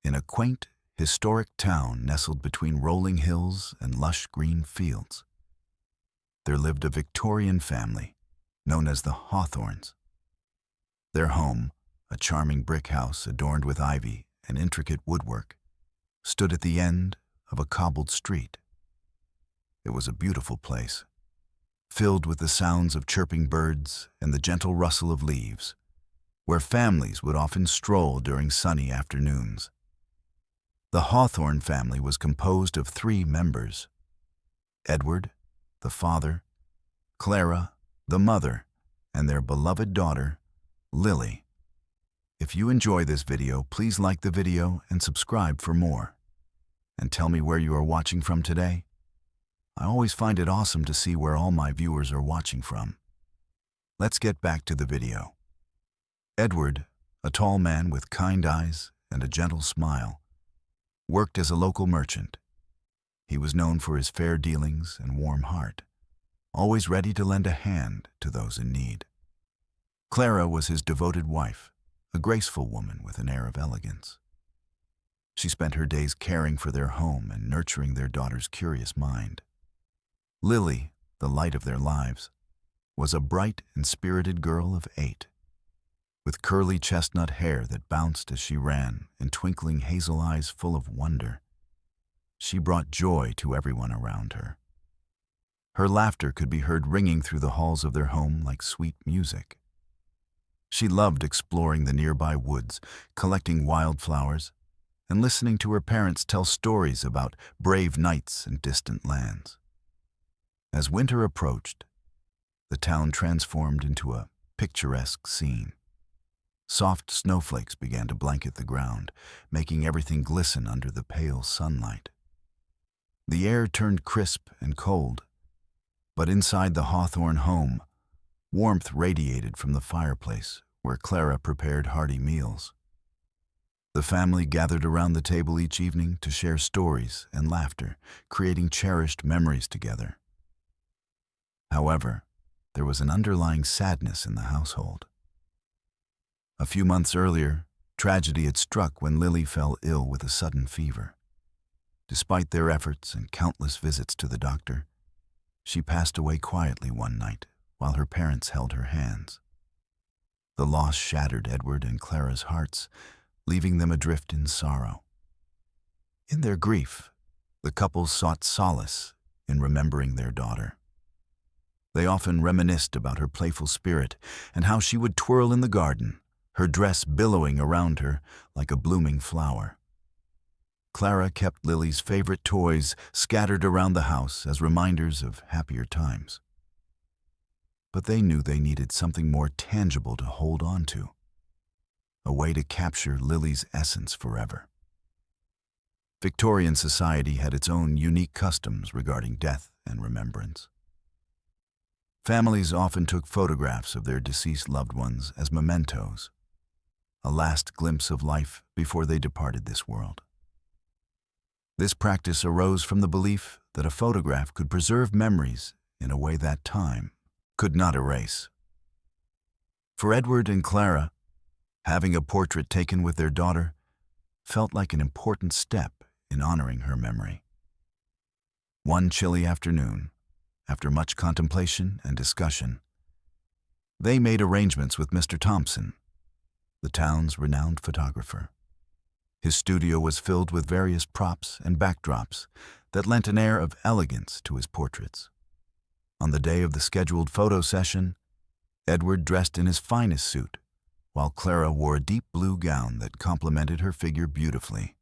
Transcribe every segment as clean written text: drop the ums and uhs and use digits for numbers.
In a quaint, historic town nestled between rolling hills and lush green fields, there lived a Victorian family known as the Hawthorns. Their home, a charming brick house adorned with ivy and intricate woodwork, stood at the end of a cobbled street. It was a beautiful place, filled with the sounds of chirping birds and the gentle rustle of leaves, where families would often stroll during sunny afternoons. The Hawthorne family was composed of 3 members: Edward, the father; Clara, the mother; and their beloved daughter, Lily. If you enjoy this video, please like the video and subscribe for more. And tell me where you are watching from today. I always find it awesome to see where all my viewers are watching from. Let's get back to the video. Edward, a tall man with kind eyes and a gentle smile, worked as a local merchant. He was known for his fair dealings and warm heart, always ready to lend a hand to those in need. Clara was his devoted wife, a graceful woman with an air of elegance. She spent her days caring for their home and nurturing their daughter's curious mind. Lily, the light of their lives, was a bright and spirited girl of 8, with curly chestnut hair that bounced as she ran and twinkling hazel eyes full of wonder. She brought joy to everyone around her. Her laughter could be heard ringing through the halls of their home like sweet music. She loved exploring the nearby woods, collecting wildflowers, and listening to her parents tell stories about brave knights in distant lands. As winter approached, the town transformed into a picturesque scene. Soft snowflakes began to blanket the ground, making everything glisten under the pale sunlight. The air turned crisp and cold, but inside the Hawthorne home, warmth radiated from the fireplace where Clara prepared hearty meals. The family gathered around the table each evening to share stories and laughter, creating cherished memories together. However, there was an underlying sadness in the household. A few months earlier, tragedy had struck when Lily fell ill with a sudden fever. Despite their efforts and countless visits to the doctor, she passed away quietly one night while her parents held her hands. The loss shattered Edward and Clara's hearts, leaving them adrift in sorrow. In their grief, the couple sought solace in remembering their daughter. They often reminisced about her playful spirit and how she would twirl in the garden, her dress billowing around her like a blooming flower. Clara kept Lily's favorite toys scattered around the house as reminders of happier times. But they knew they needed something more tangible to hold on to, a way to capture Lily's essence forever. Victorian society had its own unique customs regarding death and remembrance. Families often took photographs of their deceased loved ones as mementos, a last glimpse of life before they departed this world. This practice arose from the belief that a photograph could preserve memories in a way that time could not erase. For Edward and Clara, having a portrait taken with their daughter felt like an important step in honoring her memory. One chilly afternoon, after much contemplation and discussion, they made arrangements with Mr. Thompson, the town's renowned photographer. His studio was filled with various props and backdrops that lent an air of elegance to his portraits. On the day of the scheduled photo session, Edward dressed in his finest suit, while Clara wore a deep blue gown that complemented her figure beautifully.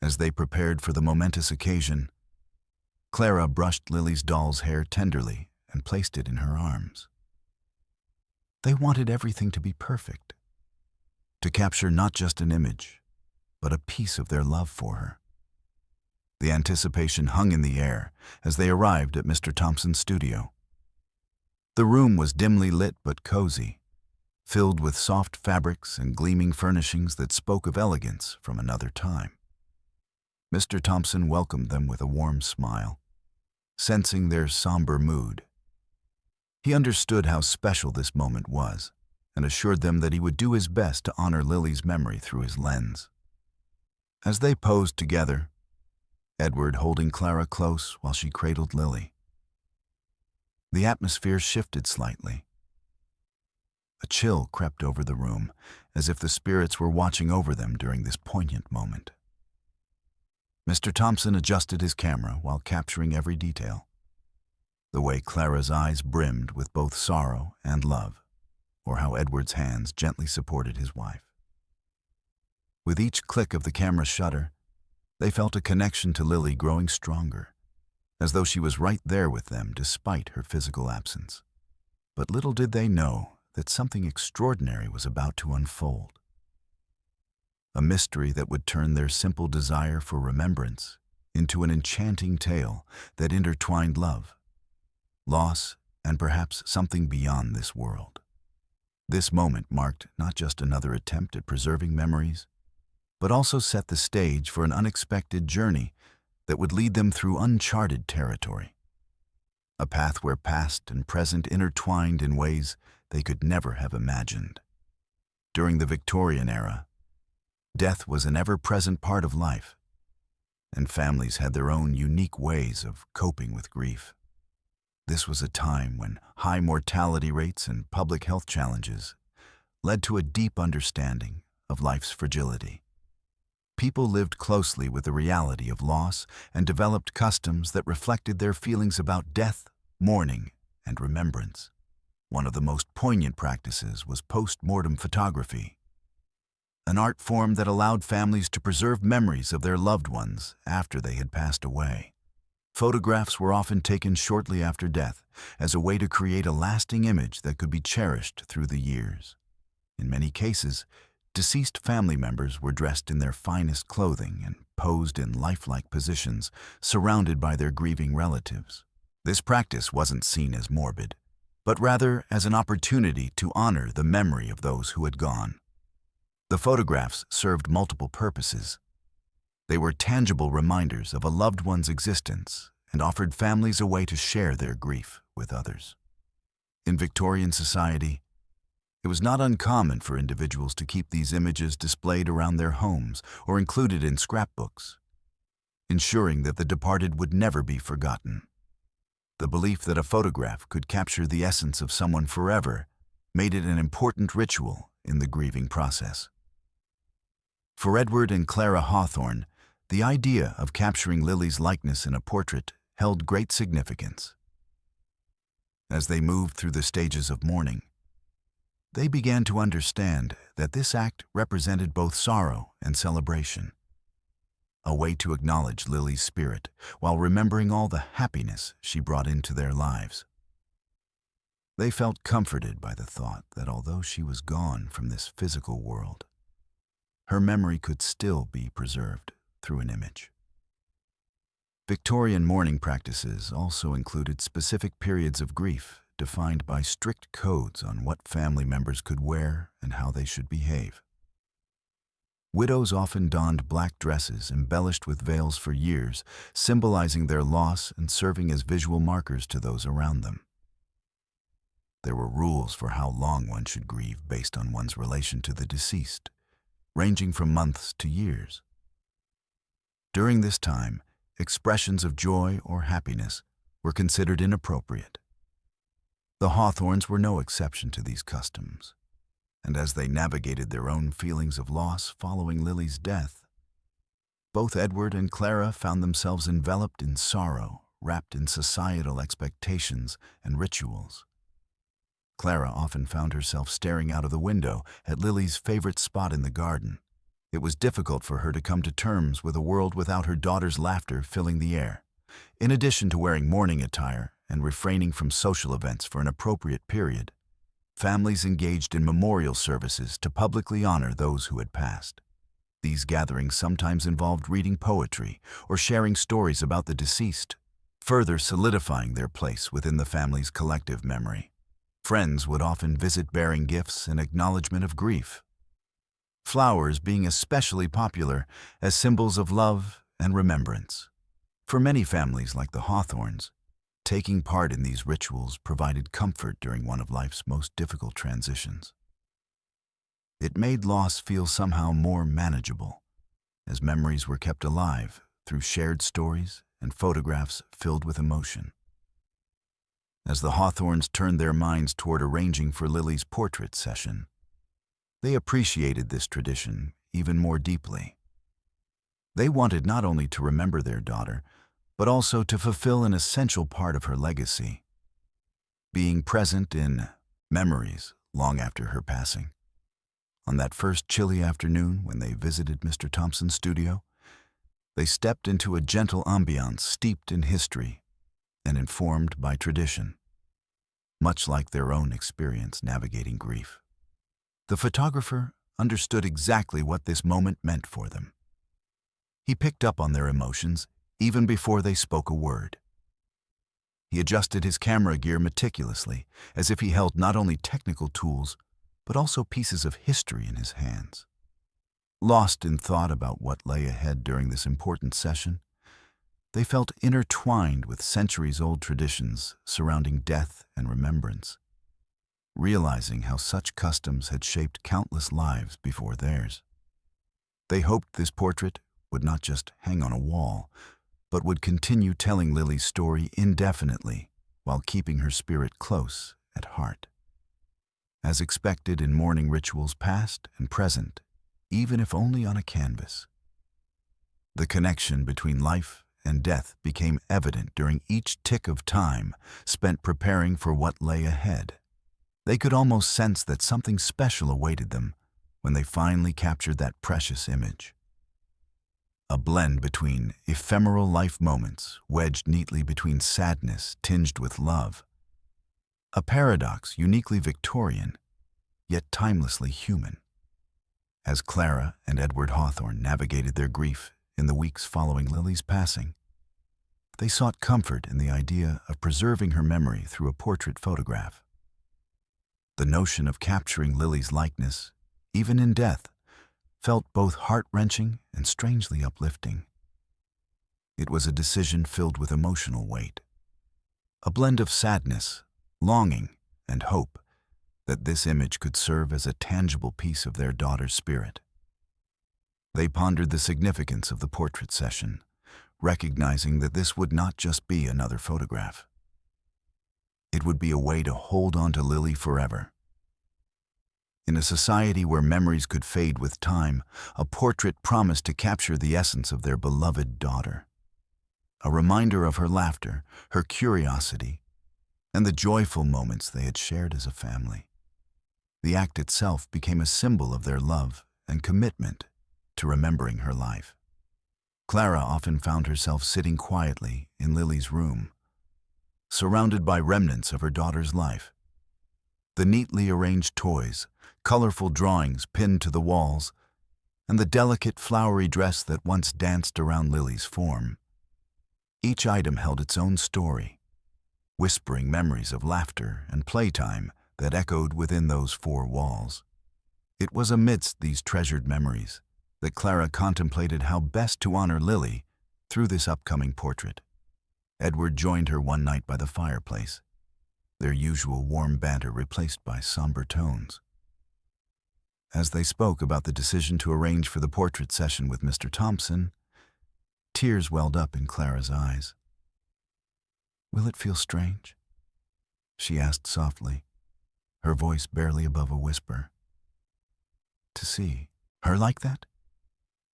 As they prepared for the momentous occasion, Clara brushed Lily's doll's hair tenderly and placed it in her arms. They wanted everything to be perfect, to capture not just an image, but a piece of their love for her. The anticipation hung in the air as they arrived at Mr. Thompson's studio. The room was dimly lit but cozy, filled with soft fabrics and gleaming furnishings that spoke of elegance from another time. Mr. Thompson welcomed them with a warm smile, sensing their somber mood. He understood how special this moment was and assured them that he would do his best to honor Lily's memory through his lens. As they posed together, Edward holding Clara close while she cradled Lily, the atmosphere shifted slightly. A chill crept over the room, as if the spirits were watching over them during this poignant moment. Mr. Thompson adjusted his camera while capturing every detail. The way Clara's eyes brimmed with both sorrow and love, or how Edward's hands gently supported his wife. With each click of the camera's shutter, they felt a connection to Lily growing stronger, as though she was right there with them despite her physical absence. But little did they know that something extraordinary was about to unfold. A mystery that would turn their simple desire for remembrance into an enchanting tale that intertwined love, loss, and perhaps something beyond this world. This moment marked not just another attempt at preserving memories, but also set the stage for an unexpected journey that would lead them through uncharted territory. A path where past and present intertwined in ways they could never have imagined. During the Victorian era, death was an ever-present part of life, and families had their own unique ways of coping with grief. This was a time when high mortality rates and public health challenges led to a deep understanding of life's fragility. People lived closely with the reality of loss and developed customs that reflected their feelings about death, mourning, and remembrance. One of the most poignant practices was post-mortem photography, an art form that allowed families to preserve memories of their loved ones after they had passed away. Photographs were often taken shortly after death as a way to create a lasting image that could be cherished through the years. In many cases, deceased family members were dressed in their finest clothing and posed in lifelike positions, surrounded by their grieving relatives. This practice wasn't seen as morbid, but rather as an opportunity to honor the memory of those who had gone. The photographs served multiple purposes. They were tangible reminders of a loved one's existence and offered families a way to share their grief with others. In Victorian society, it was not uncommon for individuals to keep these images displayed around their homes or included in scrapbooks, ensuring that the departed would never be forgotten. The belief that a photograph could capture the essence of someone forever made it an important ritual in the grieving process. For Edward and Clara Hawthorne, the idea of capturing Lily's likeness in a portrait held great significance. As they moved through the stages of mourning, they began to understand that this act represented both sorrow and celebration, a way to acknowledge Lily's spirit while remembering all the happiness she brought into their lives. They felt comforted by the thought that although she was gone from this physical world, her memory could still be preserved through an image. Victorian mourning practices also included specific periods of grief defined by strict codes on what family members could wear and how they should behave. Widows often donned black dresses embellished with veils for years, symbolizing their loss and serving as visual markers to those around them. There were rules for how long one should grieve based on one's relation to the deceased, ranging from months to years. During this time, expressions of joy or happiness were considered inappropriate. The Hawthornes were no exception to these customs, and as they navigated their own feelings of loss following Lily's death, both Edward and Clara found themselves enveloped in sorrow, wrapped in societal expectations and rituals. Clara often found herself staring out of the window at Lily's favorite spot in the garden. It was difficult for her to come to terms with a world without her daughter's laughter filling the air. In addition to wearing mourning attire and refraining from social events for an appropriate period, families engaged in memorial services to publicly honor those who had passed. These gatherings sometimes involved reading poetry or sharing stories about the deceased, further solidifying their place within the family's collective memory. Friends would often visit bearing gifts in acknowledgement of grief, flowers being especially popular as symbols of love and remembrance. For many families like the Hawthornes, taking part in these rituals provided comfort during one of life's most difficult transitions. It made loss feel somehow more manageable, as memories were kept alive through shared stories and photographs filled with emotion. As the Hawthorns turned their minds toward arranging for Lily's portrait session, they appreciated this tradition even more deeply. They wanted not only to remember their daughter, but also to fulfill an essential part of her legacy, being present in memories long after her passing. On that first chilly afternoon when they visited Mr. Thompson's studio, they stepped into a gentle ambiance steeped in history and informed by tradition, much like their own experience navigating grief. The photographer understood exactly what this moment meant for them. He picked up on their emotions even before they spoke a word. He adjusted his camera gear meticulously, as if he held not only technical tools, but also pieces of history in his hands. Lost in thought about what lay ahead during this important session, they felt intertwined with centuries-old traditions surrounding death and remembrance, realizing how such customs had shaped countless lives before theirs. They hoped this portrait would not just hang on a wall, but would continue telling Lily's story indefinitely while keeping her spirit close at heart. As expected in mourning rituals past and present, even if only on a canvas, the connection between life and death became evident during each tick of time spent preparing for what lay ahead. They could almost sense that something special awaited them when they finally captured that precious image. A blend between ephemeral life moments wedged neatly between sadness tinged with love. A paradox uniquely Victorian, yet timelessly human. As Clara and Edward Hawthorne navigated their grief in the weeks following Lily's passing, they sought comfort in the idea of preserving her memory through a portrait photograph. The notion of capturing Lily's likeness, even in death, felt both heart-wrenching and strangely uplifting. It was a decision filled with emotional weight, a blend of sadness, longing, and hope that this image could serve as a tangible piece of their daughter's spirit. They pondered the significance of the portrait session, recognizing that this would not just be another photograph. It would be a way to hold on to Lily forever. In a society where memories could fade with time, a portrait promised to capture the essence of their beloved daughter. A reminder of her laughter, her curiosity, and the joyful moments they had shared as a family. The act itself became a symbol of their love and commitment to remembering her life. Clara often found herself sitting quietly in Lily's room, surrounded by remnants of her daughter's life. The neatly arranged toys, colorful drawings pinned to the walls, and the delicate flowery dress that once danced around Lily's form. Each item held its own story, whispering memories of laughter and playtime that echoed within those four walls. It was amidst these treasured memories that Clara contemplated how best to honor Lily through this upcoming portrait. Edward joined her one night by the fireplace, their usual warm banter replaced by somber tones. As they spoke about the decision to arrange for the portrait session with Mr. Thompson, tears welled up in Clara's eyes. "Will it feel strange?" she asked softly, her voice barely above a whisper. "To see her like that?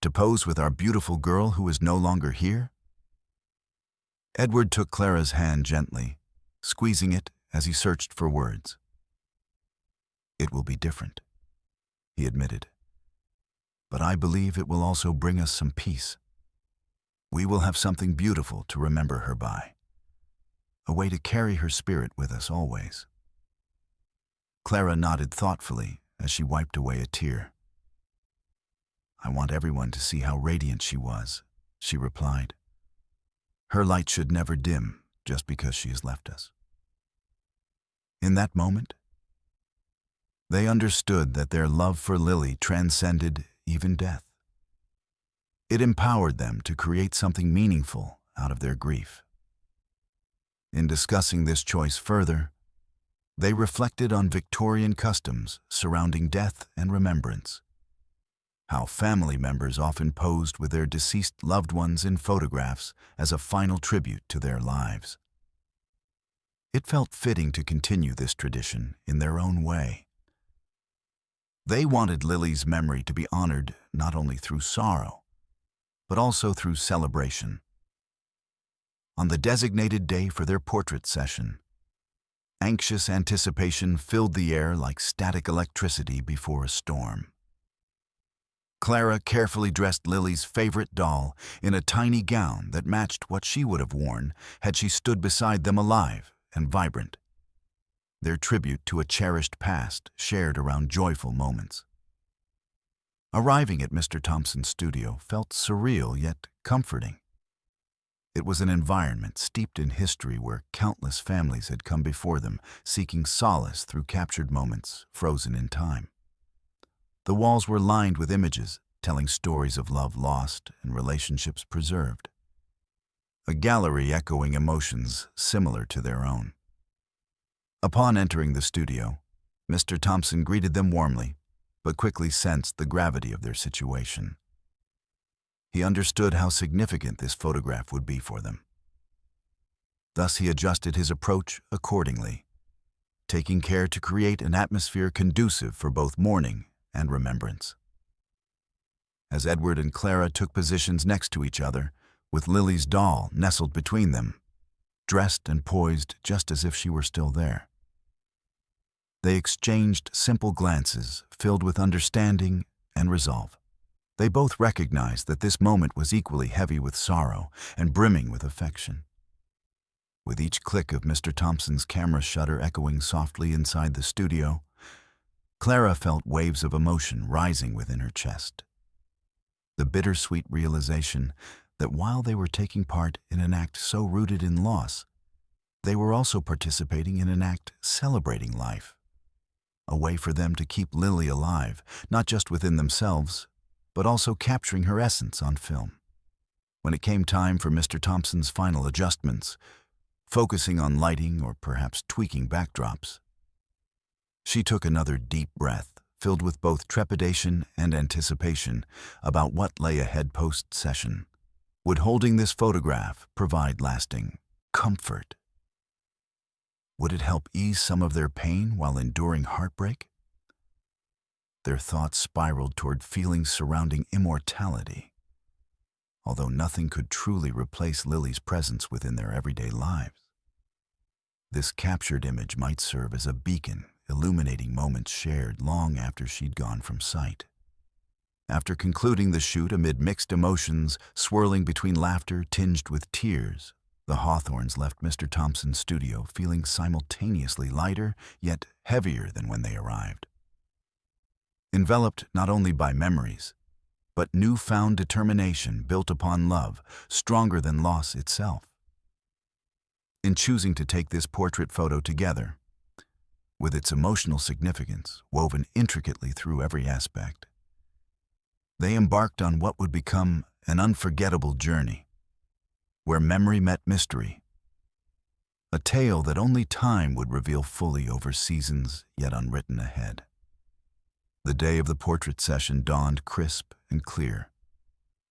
To pose with our beautiful girl who is no longer here?" Edward took Clara's hand gently, squeezing it as he searched for words. "It will be different," he admitted. "But I believe it will also bring us some peace. We will have something beautiful to remember her by, a way to carry her spirit with us always." Clara nodded thoughtfully as she wiped away a tear. "I want everyone to see how radiant she was," she replied. "Her light should never dim just because she has left us." In that moment, they understood that their love for Lily transcended even death. It empowered them to create something meaningful out of their grief. In discussing this choice further, they reflected on Victorian customs surrounding death and remembrance, how family members often posed with their deceased loved ones in photographs as a final tribute to their lives. It felt fitting to continue this tradition in their own way. They wanted Lily's memory to be honored not only through sorrow, but also through celebration. On the designated day for their portrait session, anxious anticipation filled the air like static electricity before a storm. Clara carefully dressed Lily's favorite doll in a tiny gown that matched what she would have worn had she stood beside them alive and vibrant, their tribute to a cherished past shared around joyful moments. Arriving at Mr. Thompson's studio felt surreal yet comforting. It was an environment steeped in history where countless families had come before them, seeking solace through captured moments frozen in time. The walls were lined with images telling stories of love lost and relationships preserved, a gallery echoing emotions similar to their own. Upon entering the studio, Mr. Thompson greeted them warmly, but quickly sensed the gravity of their situation. He understood how significant this photograph would be for them. Thus he adjusted his approach accordingly, taking care to create an atmosphere conducive for both mourning and remembrance. As Edward and Clara took positions next to each other, with Lily's doll nestled between them, dressed and poised just as if she were still there, they exchanged simple glances filled with understanding and resolve. They both recognized that this moment was equally heavy with sorrow and brimming with affection. With each click of Mr. Thompson's camera shutter echoing softly inside the studio, Clara felt waves of emotion rising within her chest. The bittersweet realization that while they were taking part in an act so rooted in loss, they were also participating in an act celebrating life, a way for them to keep Lily alive, not just within themselves, but also capturing her essence on film. When it came time for Mr. Thompson's final adjustments, focusing on lighting or perhaps tweaking backdrops, she took another deep breath, filled with both trepidation and anticipation about what lay ahead post-session. Would holding this photograph provide lasting comfort? Would it help ease some of their pain while enduring heartbreak? Their thoughts spiraled toward feelings surrounding immortality, although nothing could truly replace Lily's presence within their everyday lives. This captured image might serve as a beacon, illuminating moments shared long after she'd gone from sight. After concluding the shoot amid mixed emotions, swirling between laughter tinged with tears, the Hawthorns left Mr. Thompson's studio feeling simultaneously lighter yet heavier than when they arrived. Enveloped not only by memories, but newfound determination built upon love, stronger than loss itself. In choosing to take this portrait photo together, with its emotional significance woven intricately through every aspect, they embarked on what would become an unforgettable journey, where memory met mystery, a tale that only time would reveal fully over seasons yet unwritten ahead. The day of the portrait session dawned crisp and clear,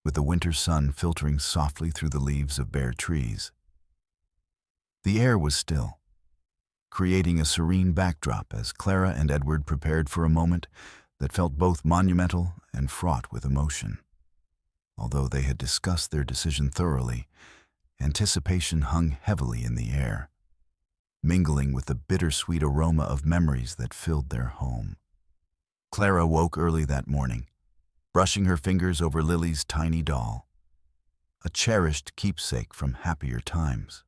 with the winter sun filtering softly through the leaves of bare trees. The air was still, creating a serene backdrop as Clara and Edward prepared for a moment that felt both monumental and fraught with emotion. Although they had discussed their decision thoroughly, anticipation hung heavily in the air, mingling with the bittersweet aroma of memories that filled their home. Clara woke early that morning, brushing her fingers over Lily's tiny doll, a cherished keepsake from happier times.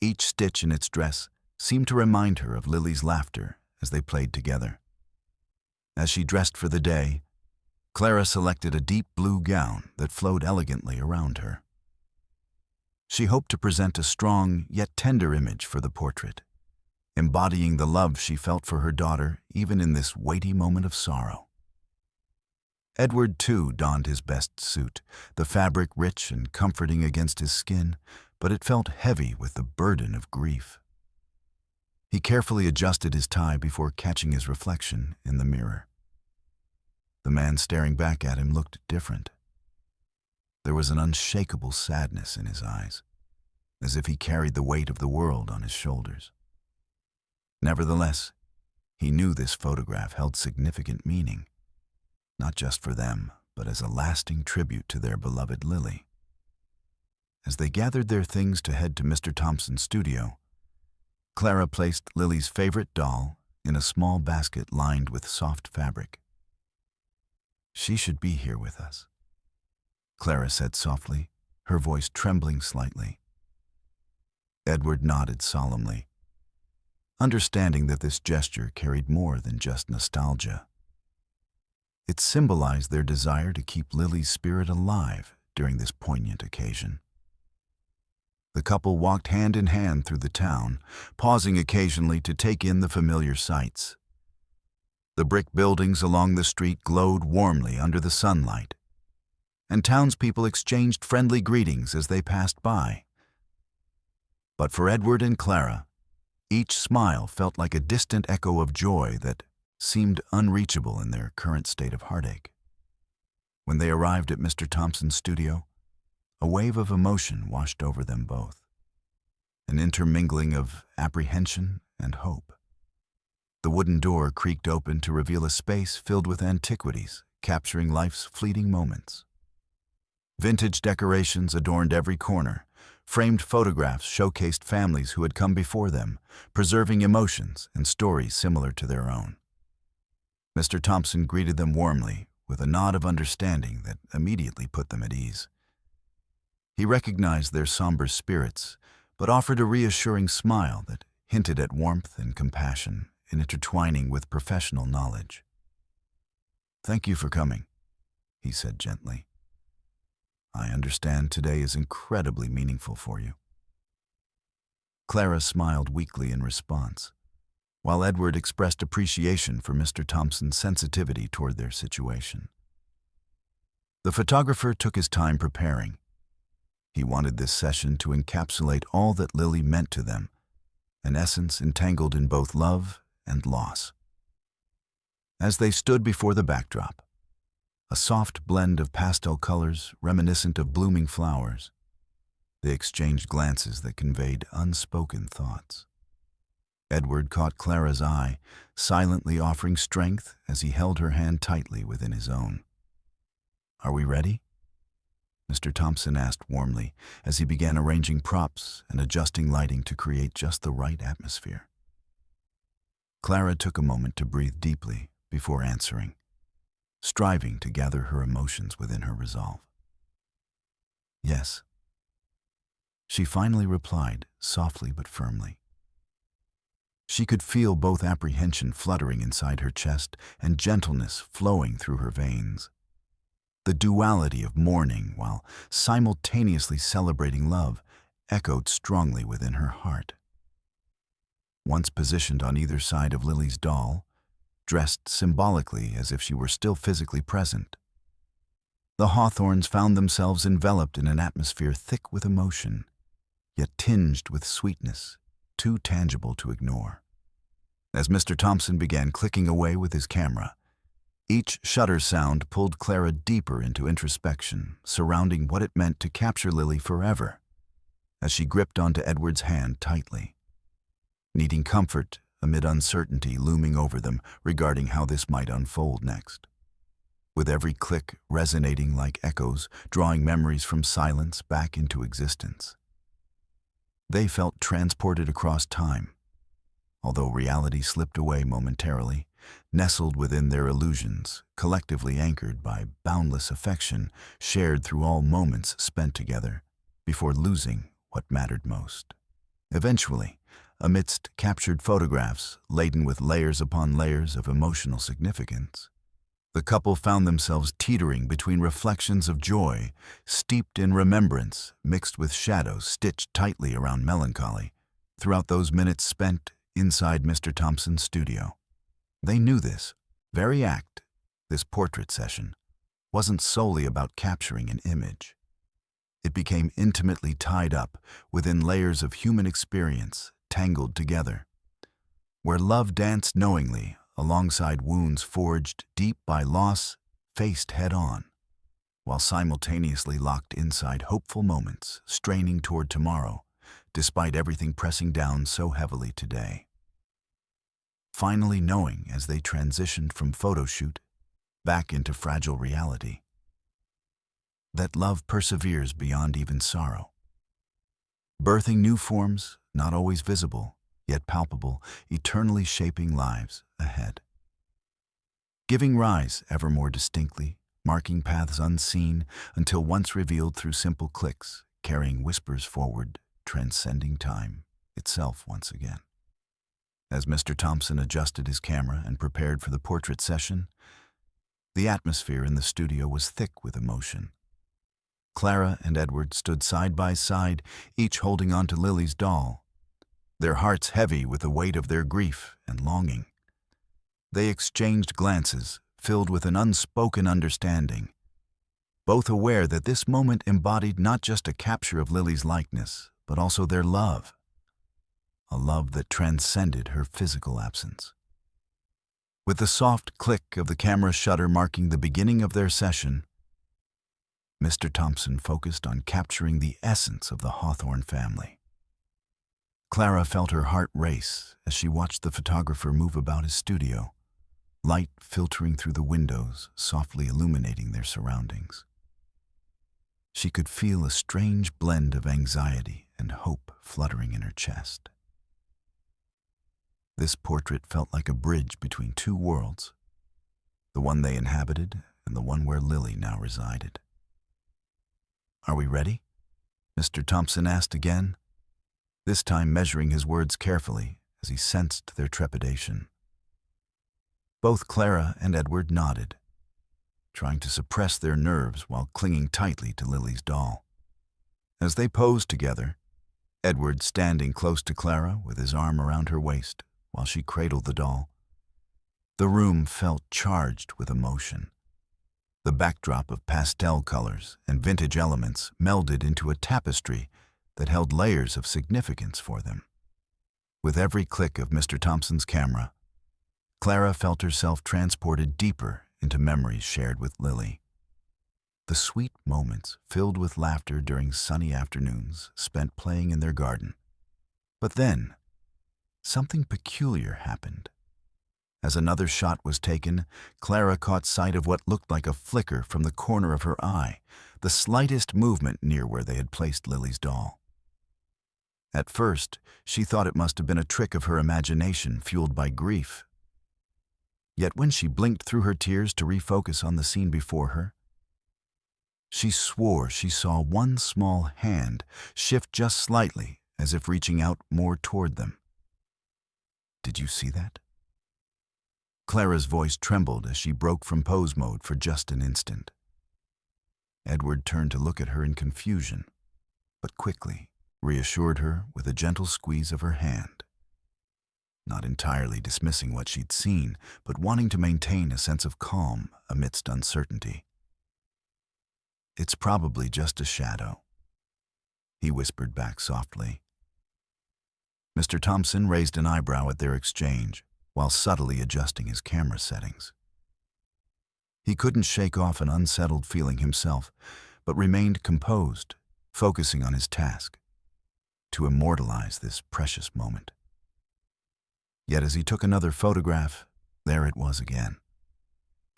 Each stitch in its dress seemed to remind her of Lily's laughter as they played together. As she dressed for the day, Clara selected a deep blue gown that flowed elegantly around her. She hoped to present a strong yet tender image for the portrait, embodying the love she felt for her daughter even in this weighty moment of sorrow. Edward, too, donned his best suit, the fabric rich and comforting against his skin, but it felt heavy with the burden of grief. He carefully adjusted his tie before catching his reflection in the mirror. The man staring back at him looked different. There was an unshakable sadness in his eyes, as if he carried the weight of the world on his shoulders. Nevertheless, he knew this photograph held significant meaning, not just for them, but as a lasting tribute to their beloved Lily. As they gathered their things to head to Mr. Thompson's studio, Clara placed Lily's favorite doll in a small basket lined with soft fabric. "She should be here with us," Clara said softly, her voice trembling slightly. Edward nodded solemnly, understanding that this gesture carried more than just nostalgia. It symbolized their desire to keep Lily's spirit alive during this poignant occasion. The couple walked hand in hand through the town, pausing occasionally to take in the familiar sights. The brick buildings along the street glowed warmly under the sunlight, and townspeople exchanged friendly greetings as they passed by. But for Edward and Clara, each smile felt like a distant echo of joy that seemed unreachable in their current state of heartache. When they arrived at Mr. Thompson's studio, a wave of emotion washed over them both, an intermingling of apprehension and hope. The wooden door creaked open to reveal a space filled with antiquities, capturing life's fleeting moments. Vintage decorations adorned every corner. Framed photographs showcased families who had come before them, preserving emotions and stories similar to their own. Mr. Thompson greeted them warmly, with a nod of understanding that immediately put them at ease. He recognized their somber spirits, but offered a reassuring smile that hinted at warmth and compassion, intertwining with professional knowledge. "Thank you for coming," he said gently. "I understand today is incredibly meaningful for you." Clara smiled weakly in response, while Edward expressed appreciation for Mr. Thompson's sensitivity toward their situation. The photographer took his time preparing. He wanted this session to encapsulate all that Lily meant to them, an essence entangled in both love and loss. As they stood before the backdrop, a soft blend of pastel colors reminiscent of blooming flowers, they exchanged glances that conveyed unspoken thoughts. Edward caught Clara's eye, silently offering strength as he held her hand tightly within his own. "Are we ready?" Mr. Thompson asked warmly as he began arranging props and adjusting lighting to create just the right atmosphere. Clara took a moment to breathe deeply before answering, striving to gather her emotions within her resolve. "Yes," she finally replied, softly but firmly. She could feel both apprehension fluttering inside her chest and gentleness flowing through her veins. The duality of mourning while simultaneously celebrating love echoed strongly within her heart. Once positioned on either side of Lily's doll, dressed symbolically as if she were still physically present, the Hawthorns found themselves enveloped in an atmosphere thick with emotion, yet tinged with sweetness, too tangible to ignore. As Mr. Thompson began clicking away with his camera, each shutter sound pulled Clara deeper into introspection, surrounding what it meant to capture Lily forever, as she gripped onto Edward's hand tightly, needing comfort amid uncertainty looming over them regarding how this might unfold next. With every click resonating like echoes, drawing memories from silence back into existence. They felt transported across time, although reality slipped away momentarily, nestled within their illusions, collectively anchored by boundless affection shared through all moments spent together, before losing what mattered most. Eventually, amidst captured photographs laden with layers upon layers of emotional significance, the couple found themselves teetering between reflections of joy, steeped in remembrance, mixed with shadows stitched tightly around melancholy, throughout those minutes spent inside Mr. Thompson's studio. They knew this very act, this portrait session, wasn't solely about capturing an image. It became intimately tied up within layers of human experience tangled together, where love danced knowingly alongside wounds forged deep by loss faced head-on, while simultaneously locked inside hopeful moments, straining toward tomorrow, despite everything pressing down so heavily today. Finally knowing as they transitioned from photo shoot back into fragile reality, that love perseveres beyond even sorrow, birthing new forms, not always visible, yet palpable, eternally shaping lives ahead. Giving rise ever more distinctly, marking paths unseen until once revealed through simple clicks, carrying whispers forward, transcending time itself once again. As Mr. Thompson adjusted his camera and prepared for the portrait session, the atmosphere in the studio was thick with emotion. Clara and Edward stood side by side, each holding onto Lily's doll, their hearts heavy with the weight of their grief and longing. They exchanged glances, filled with an unspoken understanding, both aware that this moment embodied not just a capture of Lily's likeness, but also their love, a love that transcended her physical absence. With the soft click of the camera shutter marking the beginning of their session, Mr. Thompson focused on capturing the essence of the Hawthorne family. Clara felt her heart race as she watched the photographer move about his studio, light filtering through the windows, softly illuminating their surroundings. She could feel a strange blend of anxiety and hope fluttering in her chest. This portrait felt like a bridge between two worlds, the one they inhabited and the one where Lily now resided. "Are we ready?" Mr. Thompson asked again, this time measuring his words carefully as he sensed their trepidation. Both Clara and Edward nodded, trying to suppress their nerves while clinging tightly to Lily's doll. As they posed together, Edward standing close to Clara with his arm around her waist while she cradled the doll, the room felt charged with emotion. The backdrop of pastel colors and vintage elements melded into a tapestry that held layers of significance for them. With every click of Mr. Thompson's camera, Clara felt herself transported deeper into memories shared with Lily. The sweet moments filled with laughter during sunny afternoons spent playing in their garden. But then, something peculiar happened. As another shot was taken, Clara caught sight of what looked like a flicker from the corner of her eye, the slightest movement near where they had placed Lily's doll. At first, she thought it must have been a trick of her imagination fueled by grief. Yet when she blinked through her tears to refocus on the scene before her, she swore she saw one small hand shift just slightly, as if reaching out more toward them. "Did you see that?" Clara's voice trembled as she broke from pose mode for just an instant. Edward turned to look at her in confusion, but quickly reassured her with a gentle squeeze of her hand, not entirely dismissing what she'd seen, but wanting to maintain a sense of calm amidst uncertainty. "It's probably just a shadow," he whispered back softly. Mr. Thompson raised an eyebrow at their exchange, while subtly adjusting his camera settings. He couldn't shake off an unsettled feeling himself, but remained composed, focusing on his task, to immortalize this precious moment. Yet as he took another photograph, there it was again.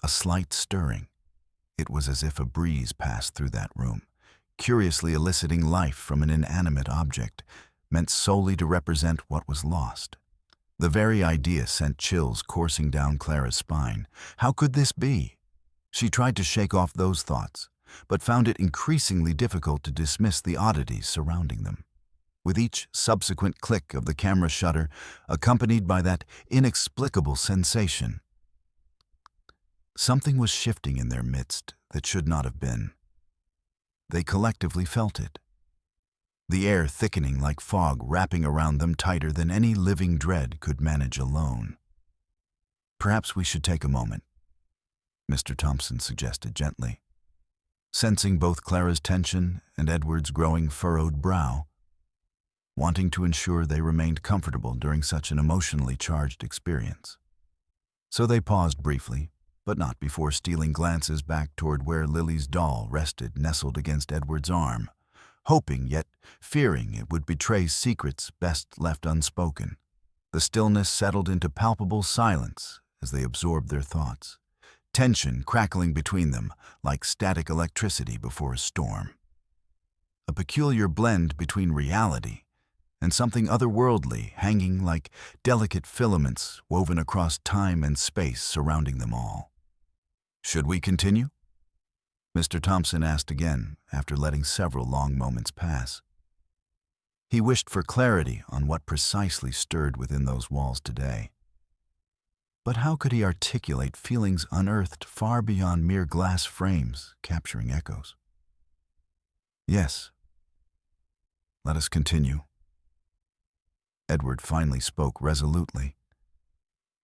A slight stirring. It was as if a breeze passed through that room, curiously eliciting life from an inanimate object, meant solely to represent what was lost. The very idea sent chills coursing down Clara's spine. How could this be? She tried to shake off those thoughts, but found it increasingly difficult to dismiss the oddities surrounding them. With each subsequent click of the camera shutter, accompanied by that inexplicable sensation, something was shifting in their midst that should not have been. They collectively felt it. The air thickening like fog, wrapping around them tighter than any living dread could manage alone. "Perhaps we should take a moment," Mr. Thompson suggested gently. Sensing both Clara's tension and Edward's growing furrowed brow, wanting to ensure they remained comfortable during such an emotionally charged experience. So they paused briefly, but not before stealing glances back toward where Lily's doll rested nestled against Edward's arm, hoping yet fearing it would betray secrets best left unspoken. The stillness settled into palpable silence as they absorbed their thoughts, tension crackling between them like static electricity before a storm. A peculiar blend between reality and something otherworldly hanging like delicate filaments woven across time and space surrounding them all. "Should we continue?" Mr. Thompson asked again after letting several long moments pass. He wished for clarity on what precisely stirred within those walls today. But how could he articulate feelings unearthed far beyond mere glass frames capturing echoes? "Yes. Let us continue." Edward finally spoke resolutely.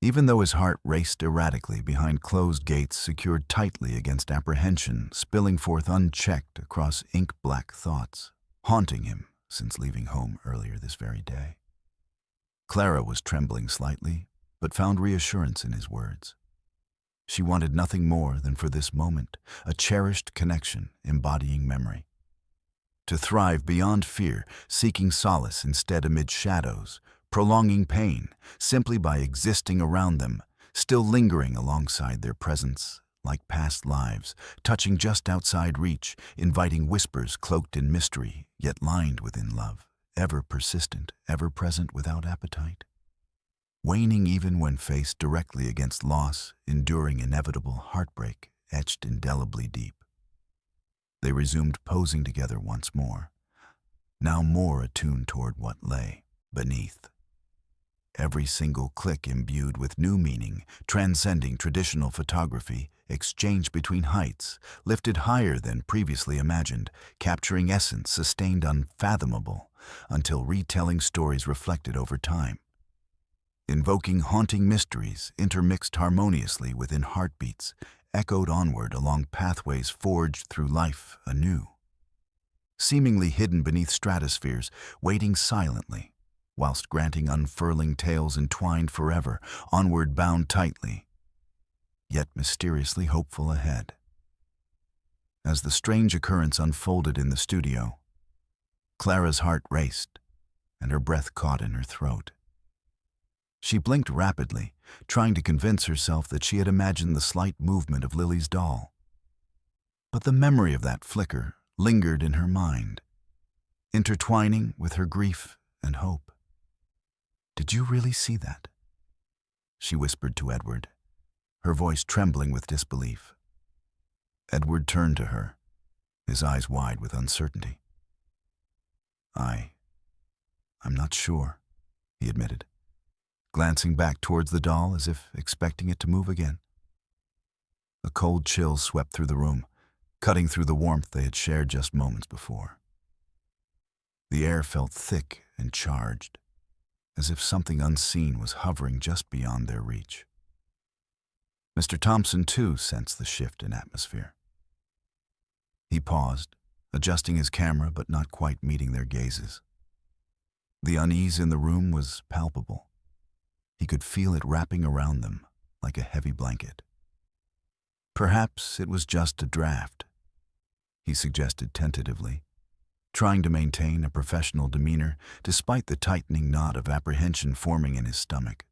Even though his heart raced erratically behind closed gates secured tightly against apprehension, spilling forth unchecked across ink-black thoughts, haunting him since leaving home earlier this very day. Clara was trembling slightly, but found reassurance in his words. She wanted nothing more than for this moment, a cherished connection embodying memory. To thrive beyond fear, seeking solace instead amid shadows, prolonging pain simply by existing around them, still lingering alongside their presence like past lives, touching just outside reach, inviting whispers cloaked in mystery, yet lined within love, ever persistent, ever present without appetite. Waning even when faced directly against loss, enduring inevitable heartbreak etched indelibly deep. They resumed posing together once more, now more attuned toward what lay beneath. Every single click imbued with new meaning, transcending traditional photography, exchanged between heights, lifted higher than previously imagined, capturing essence sustained unfathomable, until retelling stories reflected over time. Invoking haunting mysteries intermixed harmoniously within heartbeats, echoed onward along pathways forged through life anew. Seemingly hidden beneath stratospheres, waiting silently, whilst granting unfurling tales entwined forever, onward bound tightly, yet mysteriously hopeful ahead. As the strange occurrence unfolded in the studio, Clara's heart raced, and her breath caught in her throat. She blinked rapidly, trying to convince herself that she had imagined the slight movement of Lily's doll. But the memory of that flicker lingered in her mind, intertwining with her grief and hope. "Did you really see that?" she whispered to Edward, her voice trembling with disbelief. Edward turned to her, his eyes wide with uncertainty. I'm not sure," he admitted, glancing back towards the doll as if expecting it to move again. A cold chill swept through the room, cutting through the warmth they had shared just moments before. The air felt thick and charged, as if something unseen was hovering just beyond their reach. Mr. Thompson, too, sensed the shift in atmosphere. He paused, adjusting his camera but not quite meeting their gazes. The unease in the room was palpable. He could feel it wrapping around them like a heavy blanket. Perhaps it was just a draft, he suggested tentatively, trying to maintain a professional demeanor despite the tightening knot of apprehension forming in his stomach.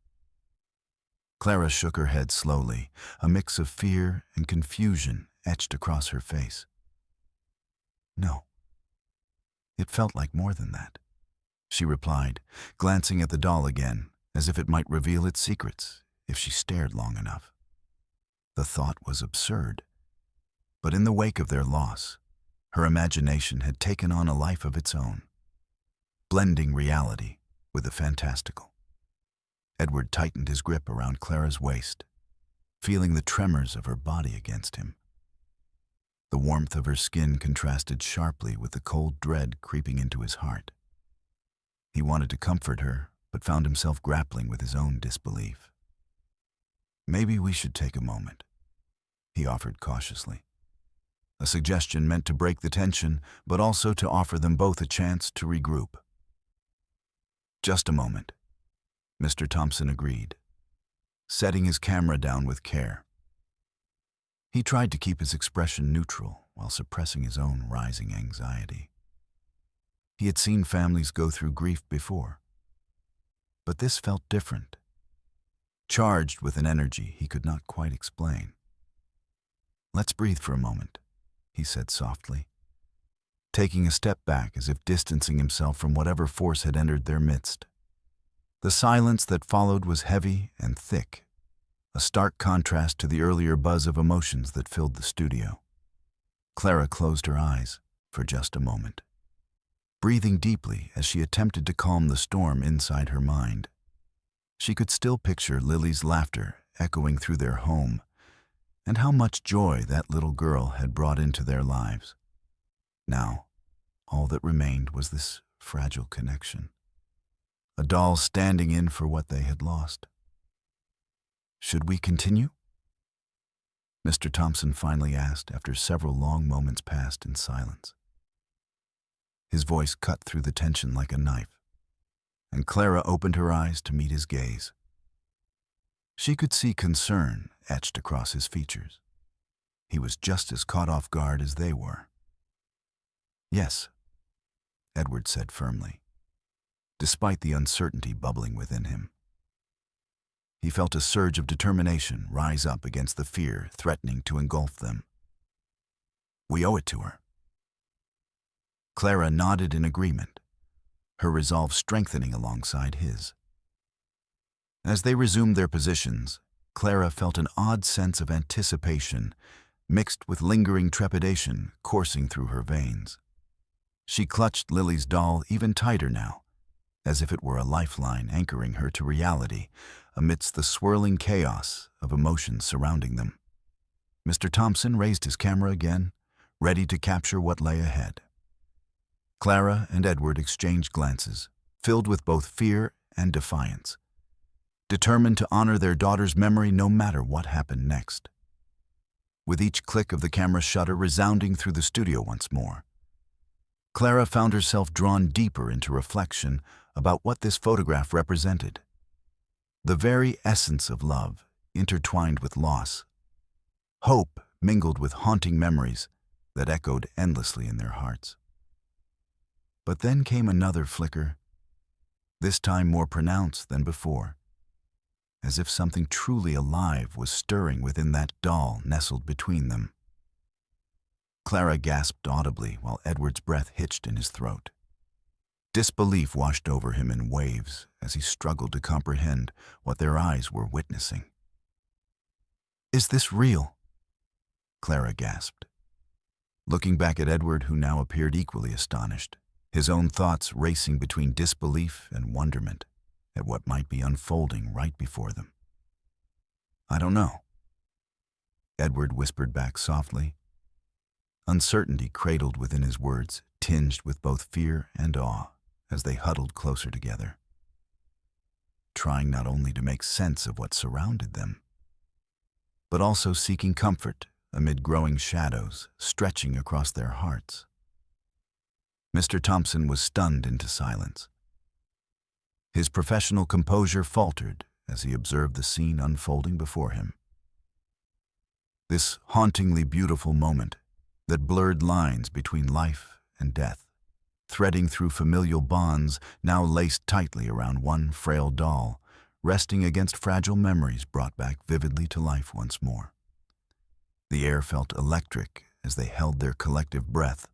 Clara shook her head slowly, a mix of fear and confusion etched across her face. "No, it felt like more than that," she replied, glancing at the doll again, as if it might reveal its secrets if she stared long enough. The thought was absurd, but in the wake of their loss, her imagination had taken on a life of its own, blending reality with the fantastical. Edward tightened his grip around Clara's waist, feeling the tremors of her body against him. The warmth of her skin contrasted sharply with the cold dread creeping into his heart. He wanted to comfort her, but found himself grappling with his own disbelief. "Maybe we should take a moment," he offered cautiously. A suggestion meant to break the tension, but also to offer them both a chance to regroup. "Just a moment," Mr. Thompson agreed, setting his camera down with care. He tried to keep his expression neutral while suppressing his own rising anxiety. He had seen families go through grief before, but this felt different, charged with an energy he could not quite explain. "Let's breathe for a moment," he said softly, taking a step back as if distancing himself from whatever force had entered their midst. The silence that followed was heavy and thick, a stark contrast to the earlier buzz of emotions that filled the studio. Clara closed her eyes for just a moment, breathing deeply as she attempted to calm the storm inside her mind. She could still picture Lily's laughter echoing through their home, and how much joy that little girl had brought into their lives. Now, all that remained was this fragile connection, a doll standing in for what they had lost. "Should we continue?" Mr. Thompson finally asked after several long moments passed in silence. His voice cut through the tension like a knife, and Clara opened her eyes to meet his gaze. She could see concern etched across his features. He was just as caught off guard as they were. "Yes," Edward said firmly, despite the uncertainty bubbling within him. He felt a surge of determination rise up against the fear threatening to engulf them. "We owe it to her." Clara nodded in agreement, her resolve strengthening alongside his. As they resumed their positions, Clara felt an odd sense of anticipation mixed with lingering trepidation coursing through her veins. She clutched Lily's doll even tighter now, as if it were a lifeline anchoring her to reality amidst the swirling chaos of emotions surrounding them. Mr. Thompson raised his camera again, ready to capture what lay ahead. Clara and Edward exchanged glances, filled with both fear and defiance, determined to honor their daughter's memory no matter what happened next. With each click of the camera shutter resounding through the studio once more, Clara found herself drawn deeper into reflection about what this photograph represented. The very essence of love, intertwined with loss. Hope mingled with haunting memories that echoed endlessly in their hearts. But then came another flicker, this time more pronounced than before, as if something truly alive was stirring within that doll nestled between them. Clara gasped audibly while Edward's breath hitched in his throat. Disbelief washed over him in waves as he struggled to comprehend what their eyes were witnessing. "Is this real?" Clara gasped, looking back at Edward, who now appeared equally astonished, his own thoughts racing between disbelief and wonderment at what might be unfolding right before them. "I don't know," Edward whispered back softly. Uncertainty cradled within his words, tinged with both fear and awe as they huddled closer together, trying not only to make sense of what surrounded them, but also seeking comfort amid growing shadows stretching across their hearts. Mr. Thompson was stunned into silence. His professional composure faltered as he observed the scene unfolding before him. This hauntingly beautiful moment that blurred lines between life and death, threading through familial bonds now laced tightly around one frail doll, resting against fragile memories brought back vividly to life once more. The air felt electric as they held their collective breath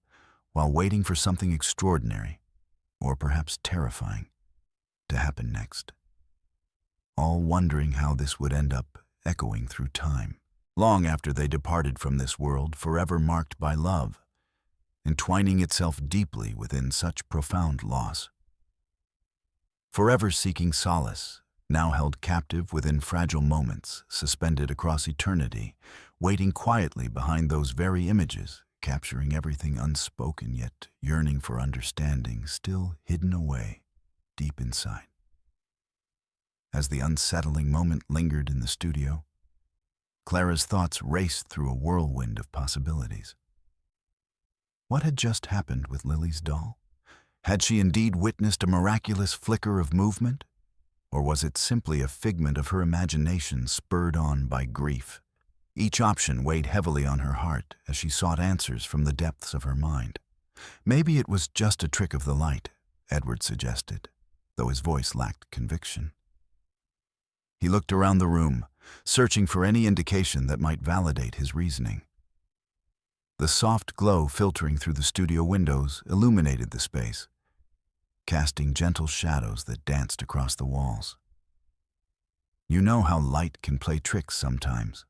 while waiting for something extraordinary, or perhaps terrifying, to happen next. All wondering how this would end up echoing through time, long after they departed from this world forever marked by love, entwining itself deeply within such profound loss. Forever seeking solace, now held captive within fragile moments suspended across eternity, waiting quietly behind those very images, capturing everything unspoken yet yearning for understanding still hidden away deep inside. As the unsettling moment lingered in the studio, Clara's thoughts raced through a whirlwind of possibilities. What had just happened with Lily's doll? Had she indeed witnessed a miraculous flicker of movement? Or was it simply a figment of her imagination spurred on by grief? Each option weighed heavily on her heart as she sought answers from the depths of her mind. Maybe it was just a trick of the light, Edward suggested, though his voice lacked conviction. He looked around the room, searching for any indication that might validate his reasoning. The soft glow filtering through the studio windows illuminated the space, casting gentle shadows that danced across the walls. You know how light can play tricks sometimes.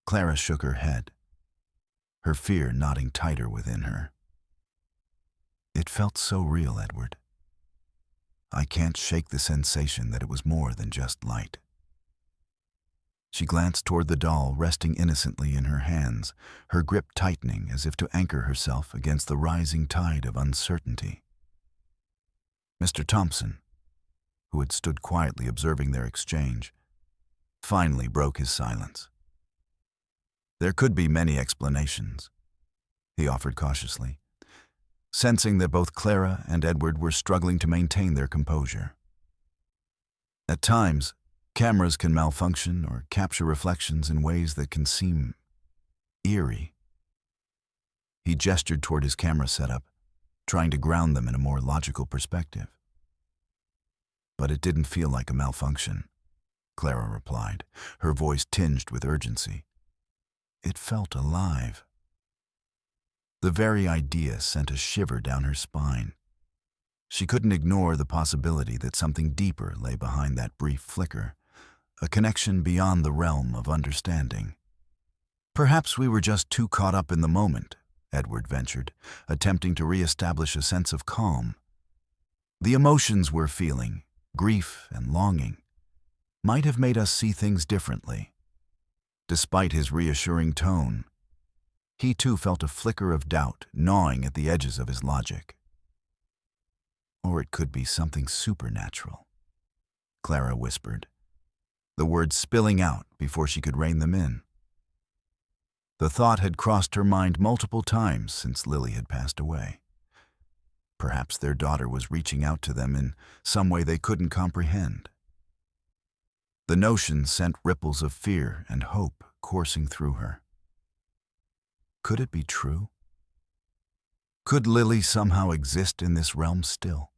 Clara shook her head, her fear knotting tighter within her. It felt so real, Edward. I can't shake the sensation that it was more than just light. She glanced toward the doll resting innocently in her hands, her grip tightening as if to anchor herself against the rising tide of uncertainty. Mr. Thompson, who had stood quietly observing their exchange, finally broke his silence. There could be many explanations, he offered cautiously, sensing that both Clara and Edward were struggling to maintain their composure. At times, cameras can malfunction or capture reflections in ways that can seem eerie. He gestured toward his camera setup, trying to ground them in a more logical perspective. But it didn't feel like a malfunction, Clara replied, her voice tinged with urgency. It felt alive. The very idea sent a shiver down her spine. She couldn't ignore the possibility that something deeper lay behind that brief flicker, a connection beyond the realm of understanding. Perhaps we were just too caught up in the moment, Edward ventured, attempting to re-establish a sense of calm. The emotions we're feeling, grief and longing, might have made us see things differently. Despite his reassuring tone, he too felt a flicker of doubt gnawing at the edges of his logic. Or it could be something supernatural, Clara whispered, the words spilling out before she could rein them in. The thought had crossed her mind multiple times since Lily had passed away. Perhaps their daughter was reaching out to them in some way they couldn't comprehend. The notion sent ripples of fear and hope coursing through her. Could it be true? Could Lily somehow exist in this realm still?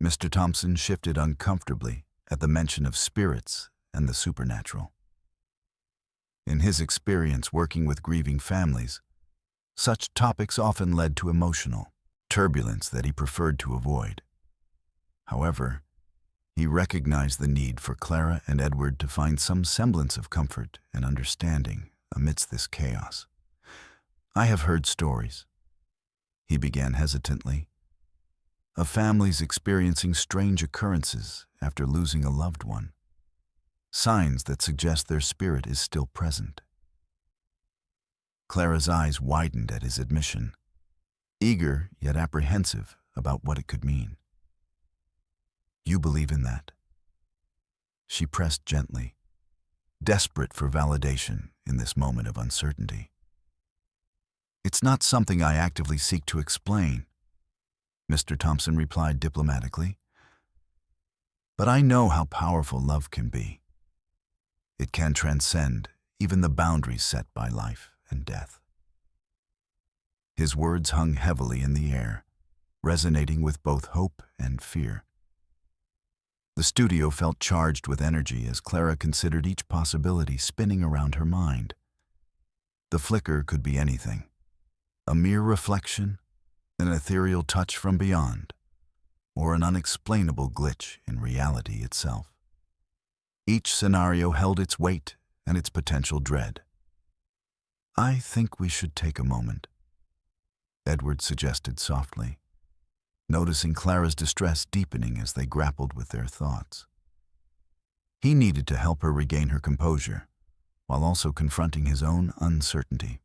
Mr. Thompson shifted uncomfortably at the mention of spirits and the supernatural. In his experience working with grieving families, such topics often led to emotional turbulence that he preferred to avoid. However, he recognized the need for Clara and Edward to find some semblance of comfort and understanding amidst this chaos. I have heard stories, he began hesitantly, of families experiencing strange occurrences after losing a loved one, signs that suggest their spirit is still present. Clara's eyes widened at his admission, eager yet apprehensive about what it could mean. You believe in that? She pressed gently, desperate for validation in this moment of uncertainty. It's not something I actively seek to explain, Mr. Thompson replied diplomatically. But I know how powerful love can be. It can transcend even the boundaries set by life and death. His words hung heavily in the air, resonating with both hope and fear. The studio felt charged with energy as Clara considered each possibility spinning around her mind. The flicker could be anything. A mere reflection, an ethereal touch from beyond, or an unexplainable glitch in reality itself. Each scenario held its weight and its potential dread. I think we should take a moment, Edward suggested softly, noticing Clara's distress deepening as they grappled with their thoughts. He needed to help her regain her composure, while also confronting his own uncertainty.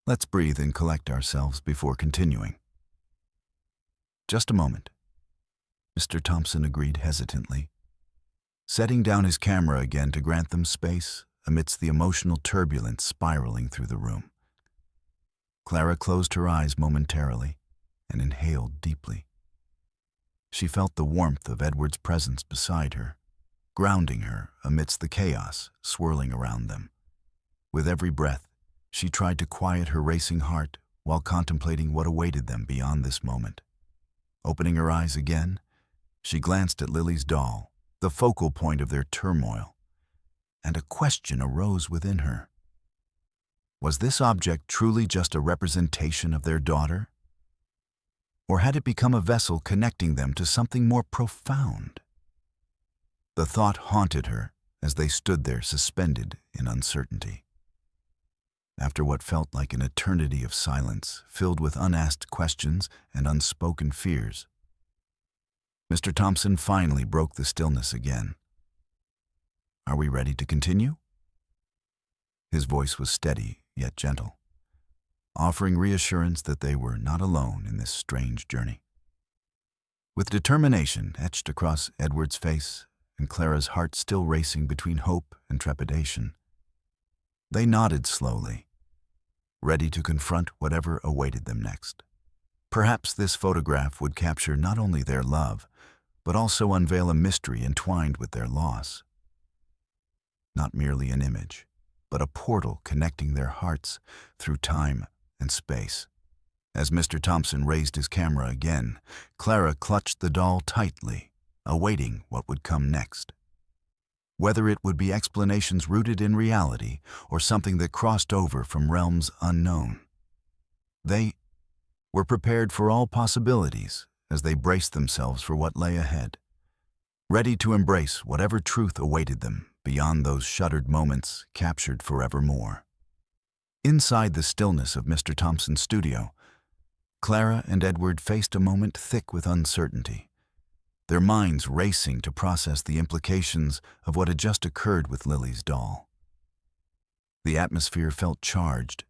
Let's breathe and collect ourselves before continuing. Just a moment, Mr. Thompson agreed hesitantly, setting down his camera again to grant them space amidst the emotional turbulence spiraling through the room. Clara closed her eyes momentarily and inhaled deeply. She felt the warmth of Edward's presence beside her, grounding her amidst the chaos swirling around them. With every breath, she tried to quiet her racing heart while contemplating what awaited them beyond this moment. Opening her eyes again, she glanced at Lily's doll, the focal point of their turmoil, and a question arose within her. Was this object truly just a representation of their daughter? Or had it become a vessel connecting them to something more profound? The thought haunted her as they stood there suspended in uncertainty. After what felt like an eternity of silence filled with unasked questions and unspoken fears, Mr. Thompson finally broke the stillness again. "Are we ready to continue?" His voice was steady yet gentle, offering reassurance that they were not alone in this strange journey. With determination etched across Edward's face and Clara's heart still racing between hope and trepidation, they nodded slowly, ready to confront whatever awaited them next. Perhaps this photograph would capture not only their love, but also unveil a mystery entwined with their loss. Not merely an image, but a portal connecting their hearts through time and space. As Mr. Thompson raised his camera again, Clara clutched the doll tightly, awaiting what would come next. Whether it would be explanations rooted in reality or something that crossed over from realms unknown. They were prepared for all possibilities as they braced themselves for what lay ahead, ready to embrace whatever truth awaited them beyond those shuttered moments captured forevermore. Inside the stillness of Mr. Thompson's studio, Clara and Edward faced a moment thick with uncertainty, their minds racing to process the implications of what had just occurred with Lily's doll. The atmosphere felt charged,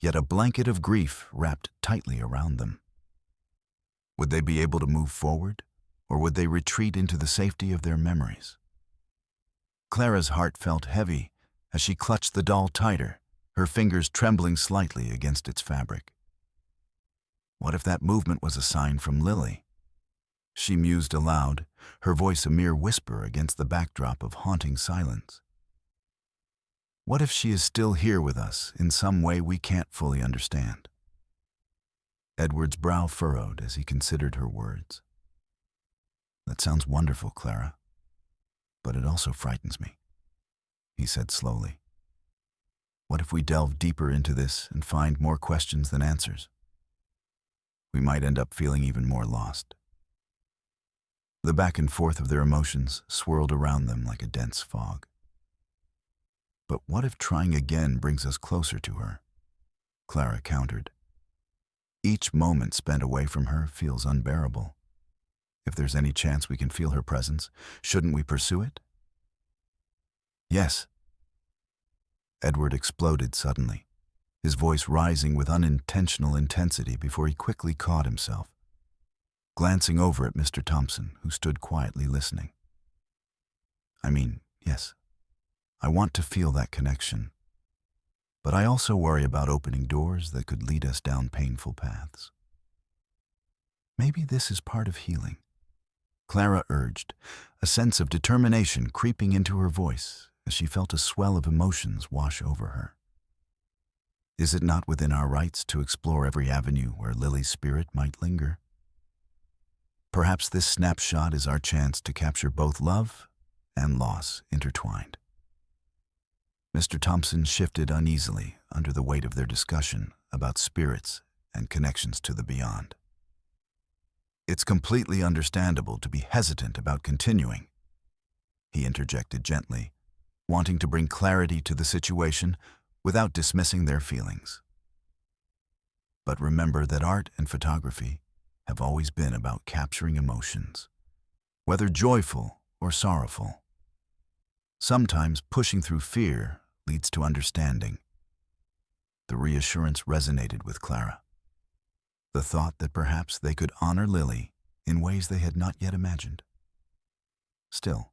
yet a blanket of grief wrapped tightly around them. Would they be able to move forward, or would they retreat into the safety of their memories? Clara's heart felt heavy as she clutched the doll tighter, her fingers trembling slightly against its fabric. What if that movement was a sign from Lily? She mused aloud, her voice a mere whisper against the backdrop of haunting silence. What if she is still here with us in some way we can't fully understand? Edward's brow furrowed as he considered her words. "That sounds wonderful, Clara, but it also frightens me," he said slowly. "What if we delve deeper into this and find more questions than answers? We might end up feeling even more lost." The back and forth of their emotions swirled around them like a dense fog. "But what if trying again brings us closer to her?" Clara countered. "Each moment spent away from her feels unbearable. If there's any chance we can feel her presence, shouldn't we pursue it?" "Yes," Edward exploded suddenly, his voice rising with unintentional intensity before he quickly caught himself, glancing over at Mr. Thompson, who stood quietly listening. Yes, I want to feel that connection, but I also worry about opening doors that could lead us down painful paths. Maybe this is part of healing," Clara urged, a sense of determination creeping into her voice as she felt a swell of emotions wash over her. Is it not within our rights to explore every avenue where Lily's spirit might linger? Perhaps this snapshot is our chance to capture both love and loss intertwined. Mr. Thompson shifted uneasily under the weight of their discussion about spirits and connections to the beyond. "It's completely understandable to be hesitant about continuing," he interjected gently, wanting to bring clarity to the situation without dismissing their feelings. "But remember that art and photography have always been about capturing emotions, whether joyful or sorrowful. Sometimes pushing through fear leads to understanding." The reassurance resonated with Clara, the thought that perhaps they could honor Lily in ways they had not yet imagined. Still,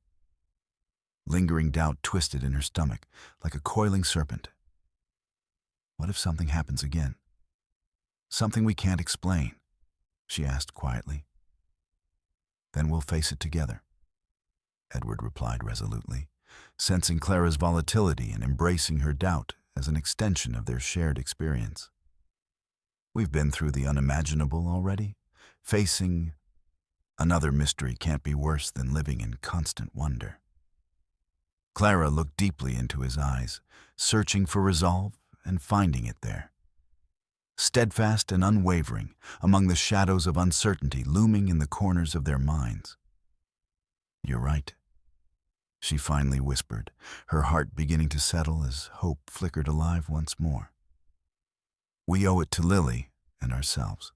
lingering doubt twisted in her stomach like a coiling serpent. What if something happens again? Something we can't explain, she asked quietly. "Then we'll face it together." Edward replied resolutely, sensing Clara's volatility and embracing her doubt as an extension of their shared experience. We've been through the unimaginable already. Facing another mystery can't be worse than living in constant wonder. Clara looked deeply into his eyes, searching for resolve and finding it there. Steadfast and unwavering among the shadows of uncertainty looming in the corners of their minds. "You're right," she finally whispered, her heart beginning to settle as hope flickered alive once more. "We owe it to Lily and ourselves."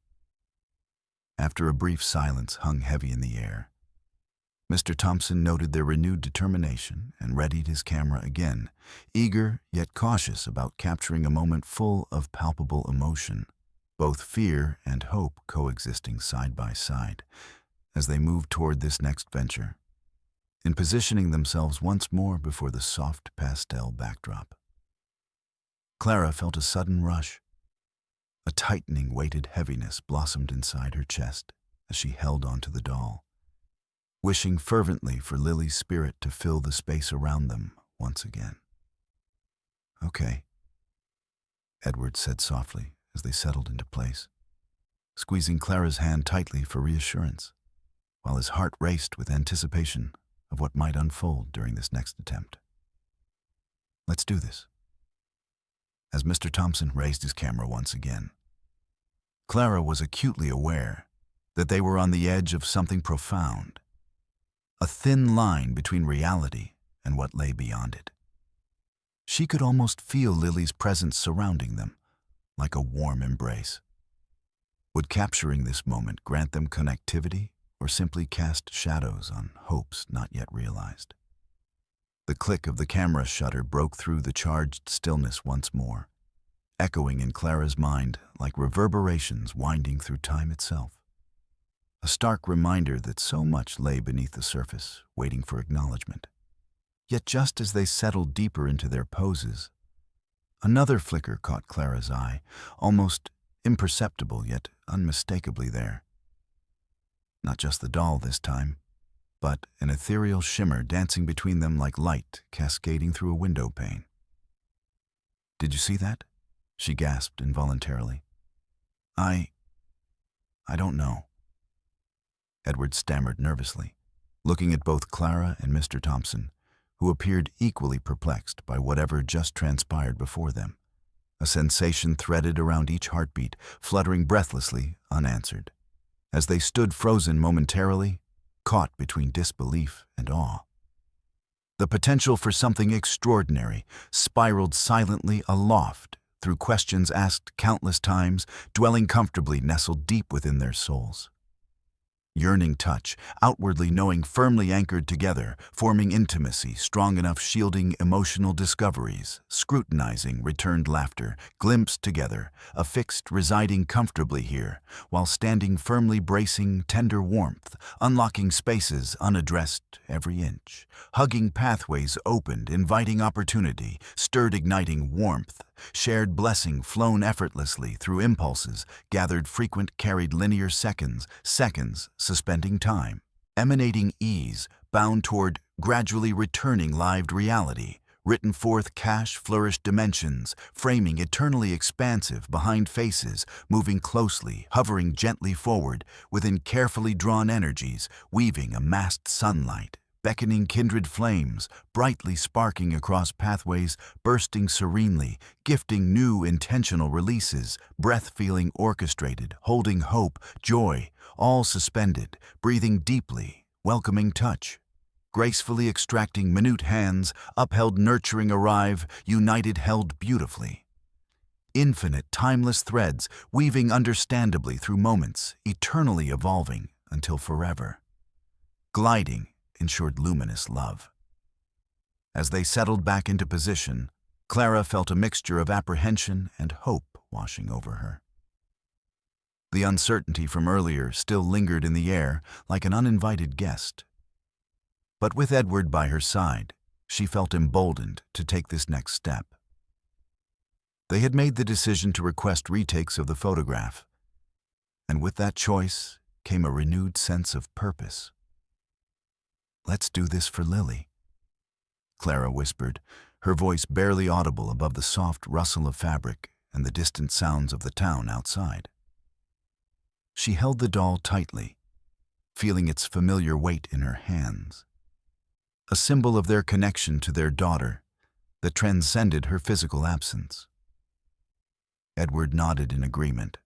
After a brief silence hung heavy in the air, Mr. Thompson noted their renewed determination and readied his camera again, eager yet cautious about capturing a moment full of palpable emotion, both fear and hope coexisting side by side, as they moved toward this next venture, in positioning themselves once more before the soft pastel backdrop. Clara felt a sudden rush. A tightening, weighted heaviness blossomed inside her chest as she held onto the doll, wishing fervently for Lily's spirit to fill the space around them once again. "Okay," Edward said softly as they settled into place, squeezing Clara's hand tightly for reassurance, while his heart raced with anticipation of what might unfold during this next attempt. "Let's do this." As Mr. Thompson raised his camera once again, Clara was acutely aware that they were on the edge of something profound, a thin line between reality and what lay beyond it. She could almost feel Lily's presence surrounding them, like a warm embrace. Would capturing this moment grant them connectivity or simply cast shadows on hopes not yet realized? The click of the camera shutter broke through the charged stillness once more, echoing in Clara's mind like reverberations winding through time itself. A stark reminder that so much lay beneath the surface, waiting for acknowledgement. Yet just as they settled deeper into their poses, another flicker caught Clara's eye, almost imperceptible yet unmistakably there. Not just the doll this time, but an ethereal shimmer dancing between them like light cascading through a window pane. "Did you see that?" she gasped involuntarily. I don't know," Edward stammered nervously, looking at both Clara and Mr. Thompson, who appeared equally perplexed by whatever just transpired before them, a sensation threaded around each heartbeat, fluttering breathlessly, unanswered, as they stood frozen momentarily, caught between disbelief and awe. The potential for something extraordinary spiraled silently aloft through questions asked countless times, dwelling comfortably nestled deep within their souls. Yearning touch, outwardly knowing firmly anchored together, forming intimacy strong enough shielding emotional discoveries, scrutinizing returned laughter, glimpsed together, affixed residing comfortably here, while standing firmly bracing tender warmth, unlocking spaces unaddressed every inch, hugging pathways opened, inviting opportunity, stirred igniting warmth, shared blessing flown effortlessly through impulses, gathered frequent carried linear seconds, suspending time, emanating ease, bound toward gradually returning lived reality, written forth cash flourished dimensions, framing eternally expansive behind faces, moving closely, hovering gently forward, within carefully drawn energies, weaving amassed sunlight, beckoning kindred flames, brightly sparking across pathways, bursting serenely, gifting new intentional releases, breath feeling orchestrated, holding hope, joy, all suspended, breathing deeply, welcoming touch, gracefully extracting minute hands, upheld nurturing arrive, united held beautifully. Infinite, timeless threads, weaving understandably through moments, eternally evolving until forever. Gliding, ensured luminous love. As they settled back into position, Clara felt a mixture of apprehension and hope washing over her. The uncertainty from earlier still lingered in the air like an uninvited guest. But with Edward by her side, she felt emboldened to take this next step. They had made the decision to request retakes of the photograph, and with that choice came a renewed sense of purpose. Let's do this for Lily, Clara whispered, her voice barely audible above the soft rustle of fabric and the distant sounds of the town outside. She held the doll tightly, feeling its familiar weight in her hands, a symbol of their connection to their daughter that transcended her physical absence. Edward nodded in agreement,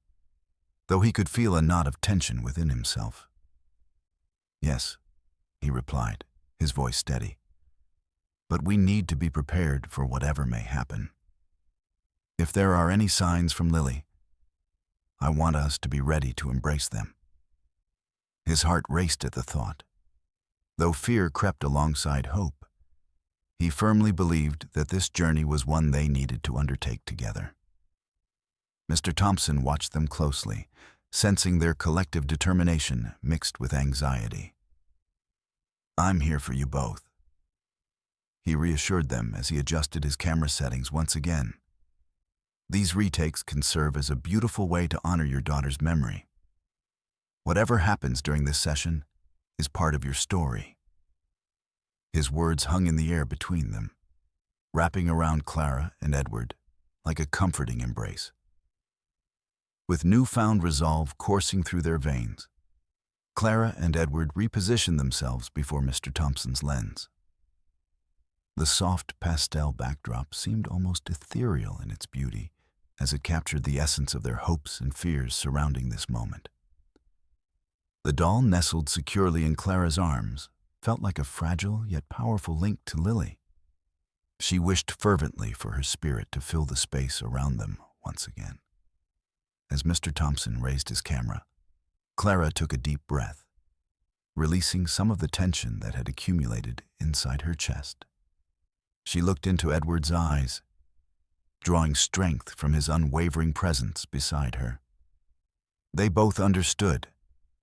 though he could feel a knot of tension within himself. "Yes," he replied, his voice steady. "But we need to be prepared for whatever may happen. If there are any signs from Lily, I want us to be ready to embrace them." His heart raced at the thought. Though fear crept alongside hope, he firmly believed that this journey was one they needed to undertake together. Mr. Thompson watched them closely, sensing their collective determination mixed with anxiety. "I'm here for you both," he reassured them as he adjusted his camera settings once again. "These retakes can serve as a beautiful way to honor your daughter's memory. Whatever happens during this session is part of your story." His words hung in the air between them, wrapping around Clara and Edward like a comforting embrace. With newfound resolve coursing through their veins, Clara and Edward repositioned themselves before Mr. Thompson's lens. The soft pastel backdrop seemed almost ethereal in its beauty as it captured the essence of their hopes and fears surrounding this moment. The doll nestled securely in Clara's arms felt like a fragile yet powerful link to Lily. She wished fervently for her spirit to fill the space around them once again. As Mr. Thompson raised his camera, Clara took a deep breath, releasing some of the tension that had accumulated inside her chest. She looked into Edward's eyes, drawing strength from his unwavering presence beside her. They both understood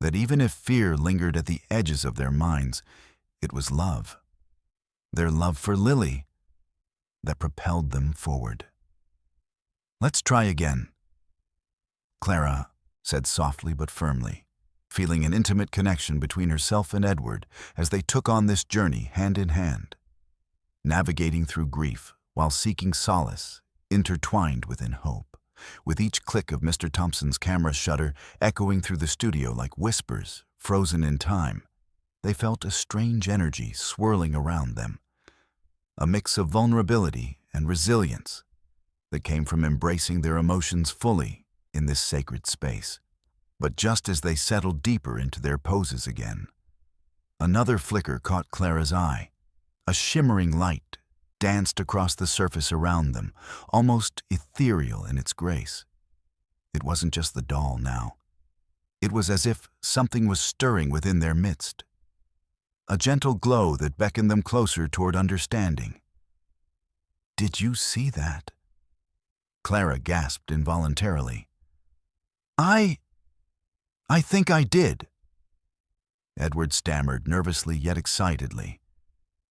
that even if fear lingered at the edges of their minds, it was love, their love for Lily, that propelled them forward. "Let's try again," Clara said softly but firmly, feeling an intimate connection between herself and Edward as they took on this journey hand in hand, navigating through grief while seeking solace, intertwined within hope, with each click of Mr. Thompson's camera shutter echoing through the studio like whispers frozen in time. They felt a strange energy swirling around them, a mix of vulnerability and resilience that came from embracing their emotions fully in this sacred space. But just as they settled deeper into their poses again, another flicker caught Clara's eye. A shimmering light danced across the surface around them, almost ethereal in its grace. It wasn't just the doll now. It was as if something was stirring within their midst, a gentle glow that beckoned them closer toward understanding. "Did you see that?" Clara gasped involuntarily. I think I did," Edward stammered nervously yet excitedly.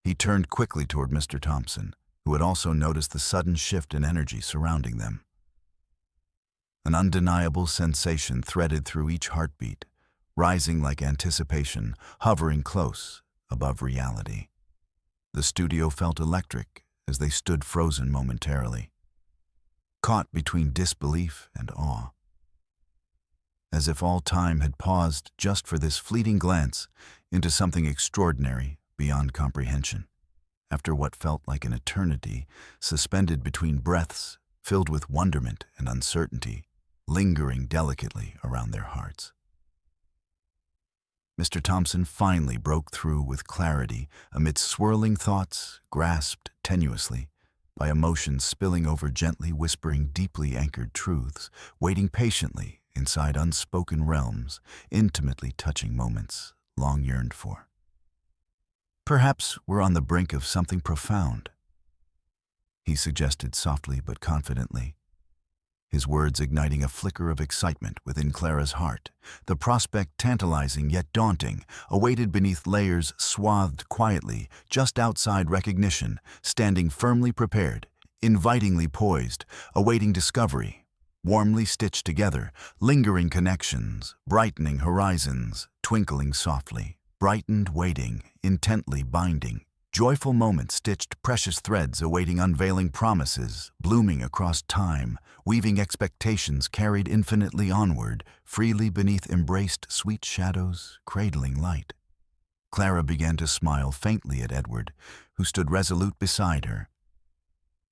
He turned quickly toward Mr. Thompson, who had also noticed the sudden shift in energy surrounding them. An undeniable sensation threaded through each heartbeat, rising like anticipation, hovering close above reality. The studio felt electric as they stood frozen momentarily, caught between disbelief and awe. As if all time had paused just for this fleeting glance into something extraordinary beyond comprehension. After what felt like an eternity, suspended between breaths filled with wonderment and uncertainty, lingering delicately around their hearts. Mr. Thompson finally broke through with clarity amidst swirling thoughts grasped tenuously by emotions spilling over, gently whispering deeply anchored truths, waiting patiently inside unspoken realms, intimately touching moments long yearned for. "Perhaps we're on the brink of something profound," he suggested softly but confidently, his words igniting a flicker of excitement within Clara's heart, the prospect tantalizing yet daunting, awaited beneath layers swathed quietly just outside recognition, standing firmly prepared, invitingly poised, awaiting discovery. Warmly stitched together, lingering connections, brightening horizons, twinkling softly, brightened, waiting, intently binding. Joyful moments stitched precious threads awaiting unveiling promises, blooming across time, weaving expectations carried infinitely onward, freely beneath embraced sweet shadows, cradling light. Clara began to smile faintly at Edward, who stood resolute beside her.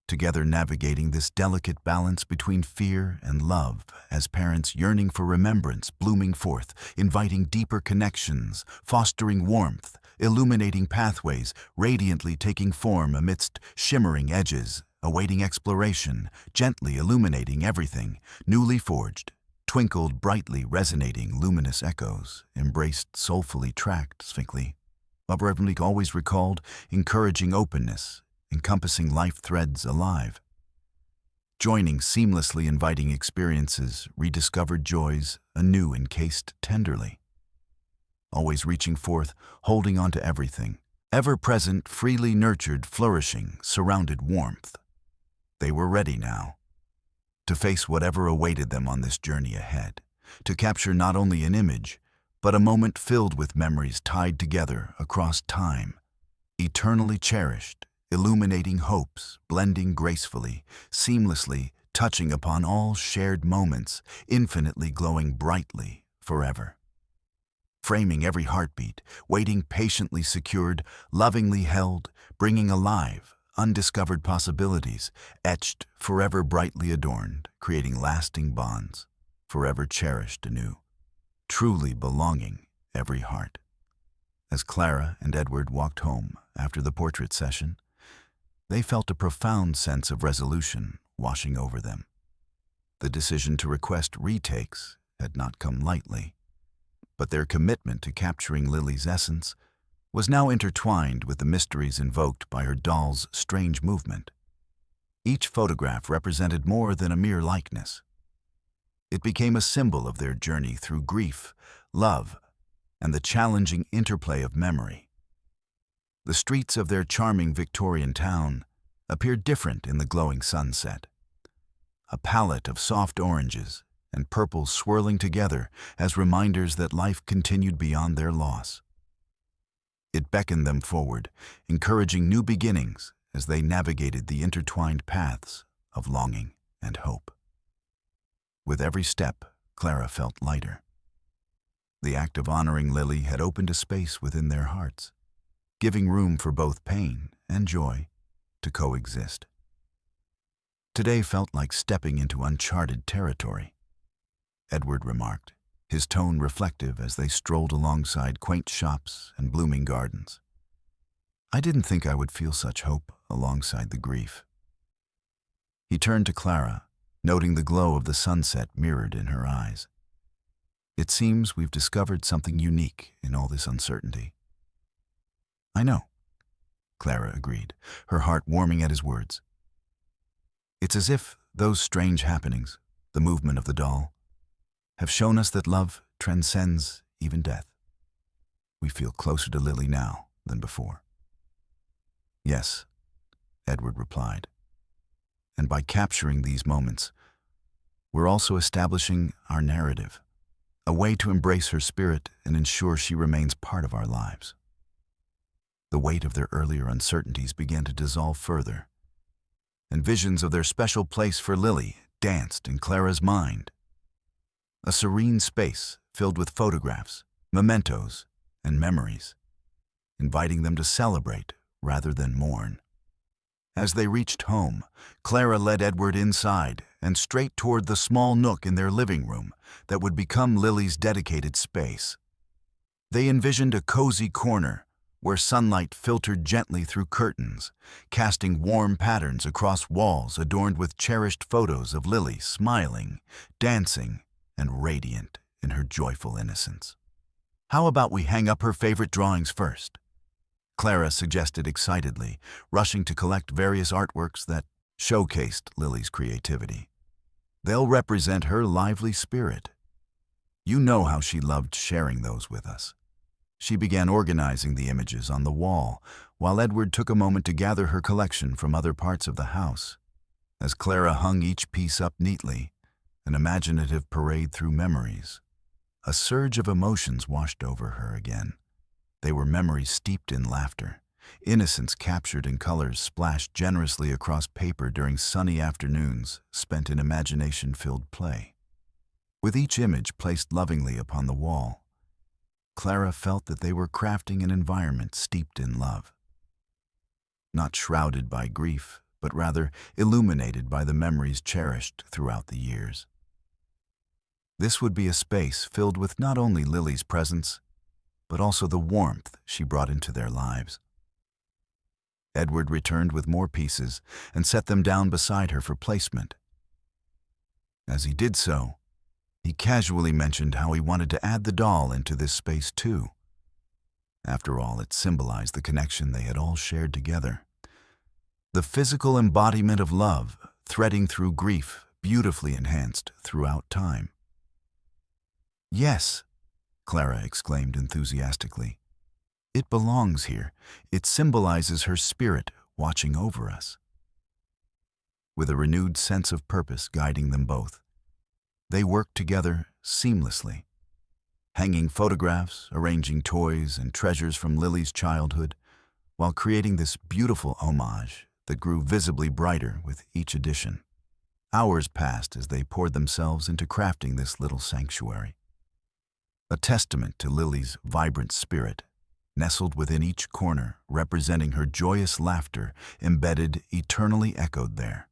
Together navigating this delicate balance between fear and love, as parents yearning for remembrance blooming forth, inviting deeper connections, fostering warmth, illuminating pathways, radiantly taking form amidst shimmering edges, awaiting exploration, gently illuminating everything, newly forged, twinkled brightly resonating luminous echoes, embraced soulfully tracked sphinxly, reverently always recalled, encouraging openness, encompassing life threads alive. Joining seamlessly inviting experiences, rediscovered joys, anew encased tenderly. Always reaching forth, holding on to everything. Ever present, freely nurtured, flourishing, surrounded warmth. They were ready now to face whatever awaited them on this journey ahead, to capture not only an image, but a moment filled with memories tied together across time, eternally cherished, illuminating hopes, blending gracefully, seamlessly, touching upon all shared moments, infinitely glowing brightly forever. Framing every heartbeat, waiting patiently secured, lovingly held, bringing alive undiscovered possibilities, etched, forever brightly adorned, creating lasting bonds, forever cherished anew, truly belonging every heart. As Clara and Edward walked home after the portrait session, they felt a profound sense of resolution washing over them. The decision to request retakes had not come lightly, but their commitment to capturing Lily's essence was now intertwined with the mysteries invoked by her doll's strange movement. Each photograph represented more than a mere likeness. It became a symbol of their journey through grief, love, and the challenging interplay of memory. The streets of their charming Victorian town appeared different in the glowing sunset. A palette of soft oranges and purples swirling together as reminders that life continued beyond their loss. It beckoned them forward, encouraging new beginnings as they navigated the intertwined paths of longing and hope. With every step, Clara felt lighter. The act of honoring Lily had opened a space within their hearts, giving room for both pain and joy to coexist. Today felt like stepping into uncharted territory, Edward remarked, his tone reflective as they strolled alongside quaint shops and blooming gardens. I didn't think I would feel such hope alongside the grief. He turned to Clara, noting the glow of the sunset mirrored in her eyes. It seems we've discovered something unique in all this uncertainty. I know, Clara agreed, her heart warming at his words. It's as if those strange happenings, the movement of the doll, have shown us that love transcends even death. We feel closer to Lily now than before. Yes, Edward replied. And by capturing these moments, we're also establishing our narrative, a way to embrace her spirit and ensure she remains part of our lives. The weight of their earlier uncertainties began to dissolve further, and visions of their special place for Lily danced in Clara's mind. A serene space filled with photographs, mementos, and memories, inviting them to celebrate rather than mourn. As they reached home, Clara led Edward inside and straight toward the small nook in their living room that would become Lily's dedicated space. They envisioned a cozy corner where sunlight filtered gently through curtains, casting warm patterns across walls adorned with cherished photos of Lily smiling, dancing, and radiant in her joyful innocence. How about we hang up her favorite drawings first? Clara suggested excitedly, rushing to collect various artworks that showcased Lily's creativity. They'll represent her lively spirit. You know how she loved sharing those with us. She began organizing the images on the wall, while Edward took a moment to gather her collection from other parts of the house. As Clara hung each piece up neatly, an imaginative parade through memories, a surge of emotions washed over her again. They were memories steeped in laughter, innocence captured in colors splashed generously across paper during sunny afternoons spent in imagination-filled play. With each image placed lovingly upon the wall, Clara felt that they were crafting an environment steeped in love. Not shrouded by grief, but rather illuminated by the memories cherished throughout the years. This would be a space filled with not only Lily's presence, but also the warmth she brought into their lives. Edward returned with more pieces and set them down beside her for placement. As he did so, he casually mentioned how he wanted to add the doll into this space too. After all, it symbolized the connection they had all shared together. The physical embodiment of love, threading through grief, beautifully enhanced throughout time. "Yes," Clara exclaimed enthusiastically. "It belongs here. It symbolizes her spirit watching over us." With a renewed sense of purpose guiding them both, they worked together seamlessly, hanging photographs, arranging toys and treasures from Lily's childhood, while creating this beautiful homage that grew visibly brighter with each addition. Hours passed as they poured themselves into crafting this little sanctuary. A testament to Lily's vibrant spirit, nestled within each corner, representing her joyous laughter, embedded, eternally echoed there,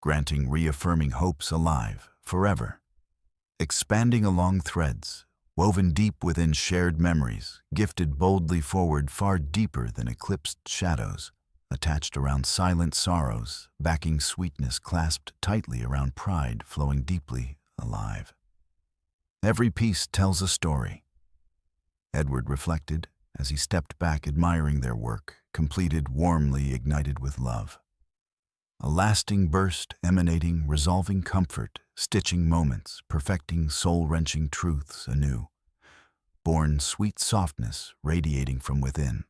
granting reaffirming hopes alive forever, expanding along threads, woven deep within shared memories, gifted boldly forward far deeper than eclipsed shadows, attached around silent sorrows, backing sweetness clasped tightly around pride flowing deeply alive. Every piece tells a story, Edward reflected as he stepped back admiring their work, completed warmly ignited with love. A lasting burst emanating, resolving comfort, stitching moments, perfecting soul-wrenching truths anew, born sweet softness radiating from within,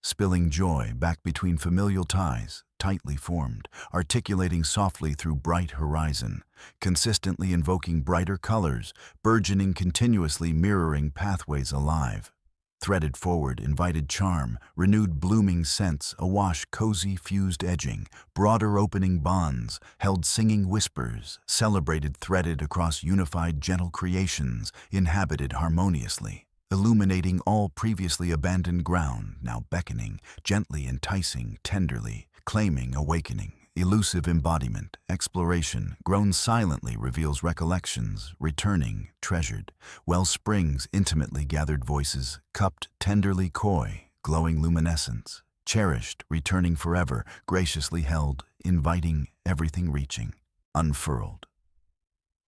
spilling joy back between familial ties, tightly formed, articulating softly through bright horizon, consistently invoking brighter colors, burgeoning continuously mirroring pathways alive. Threaded forward, invited charm, renewed blooming scents, awash cozy fused edging, broader opening bonds, held singing whispers, celebrated threaded across unified gentle creations, inhabited harmoniously, illuminating all previously abandoned ground, now beckoning, gently enticing, tenderly, claiming awakening. Elusive embodiment, exploration, grown silently reveals recollections, returning, treasured, well springs intimately gathered voices, cupped tenderly coy, glowing luminescence, cherished, returning forever, graciously held, inviting, everything reaching, unfurled.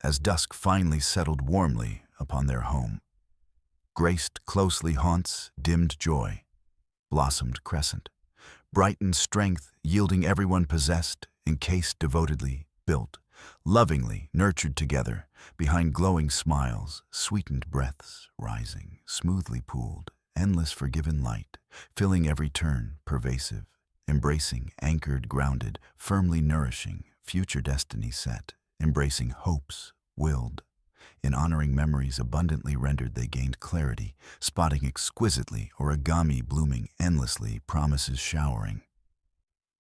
As dusk finally settled warmly upon their home, graced closely haunts, dimmed joy, blossomed crescent, brightened strength, yielding everyone possessed, encased devotedly, built, lovingly, nurtured together, behind glowing smiles, sweetened breaths, rising, smoothly pooled, endless forgiven light, filling every turn, pervasive, embracing, anchored, grounded, firmly nourishing, future destiny set, embracing hopes, willed. In honoring memories abundantly rendered they gained clarity, spotting exquisitely origami blooming endlessly, promises showering.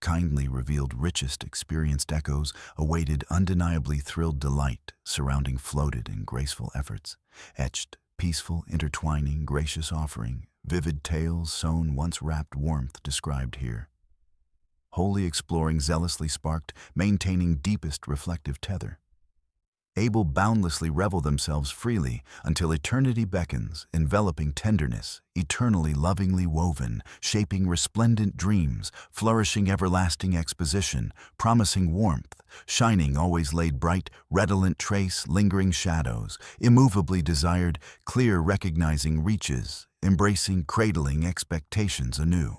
Kindly revealed richest experienced echoes, awaited undeniably thrilled delight, surrounding floated in graceful efforts, etched, peaceful, intertwining, gracious offering, vivid tales sown once wrapped warmth described here. Wholly exploring zealously sparked, maintaining deepest reflective tether. Able boundlessly revel themselves freely until eternity beckons, enveloping tenderness, eternally lovingly woven, shaping resplendent dreams, flourishing everlasting exposition, promising warmth, shining always laid bright, redolent trace, lingering shadows, immovably desired, clear recognizing reaches, embracing cradling expectations anew.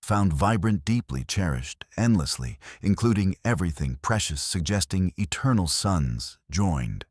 Found vibrant, deeply cherished, endlessly, including everything precious, suggesting eternal suns joined.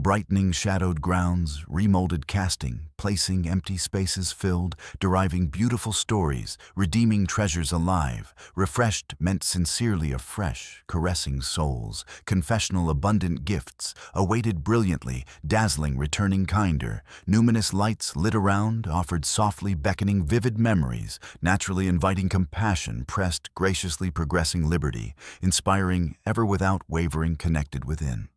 Brightening shadowed grounds, remolded casting, placing empty spaces filled, deriving beautiful stories, redeeming treasures alive, refreshed meant sincerely afresh, caressing souls, confessional abundant gifts, awaited brilliantly, dazzling returning kinder, numinous lights lit around, offered softly beckoning vivid memories, naturally inviting compassion, pressed graciously progressing liberty, inspiring ever without wavering connected within.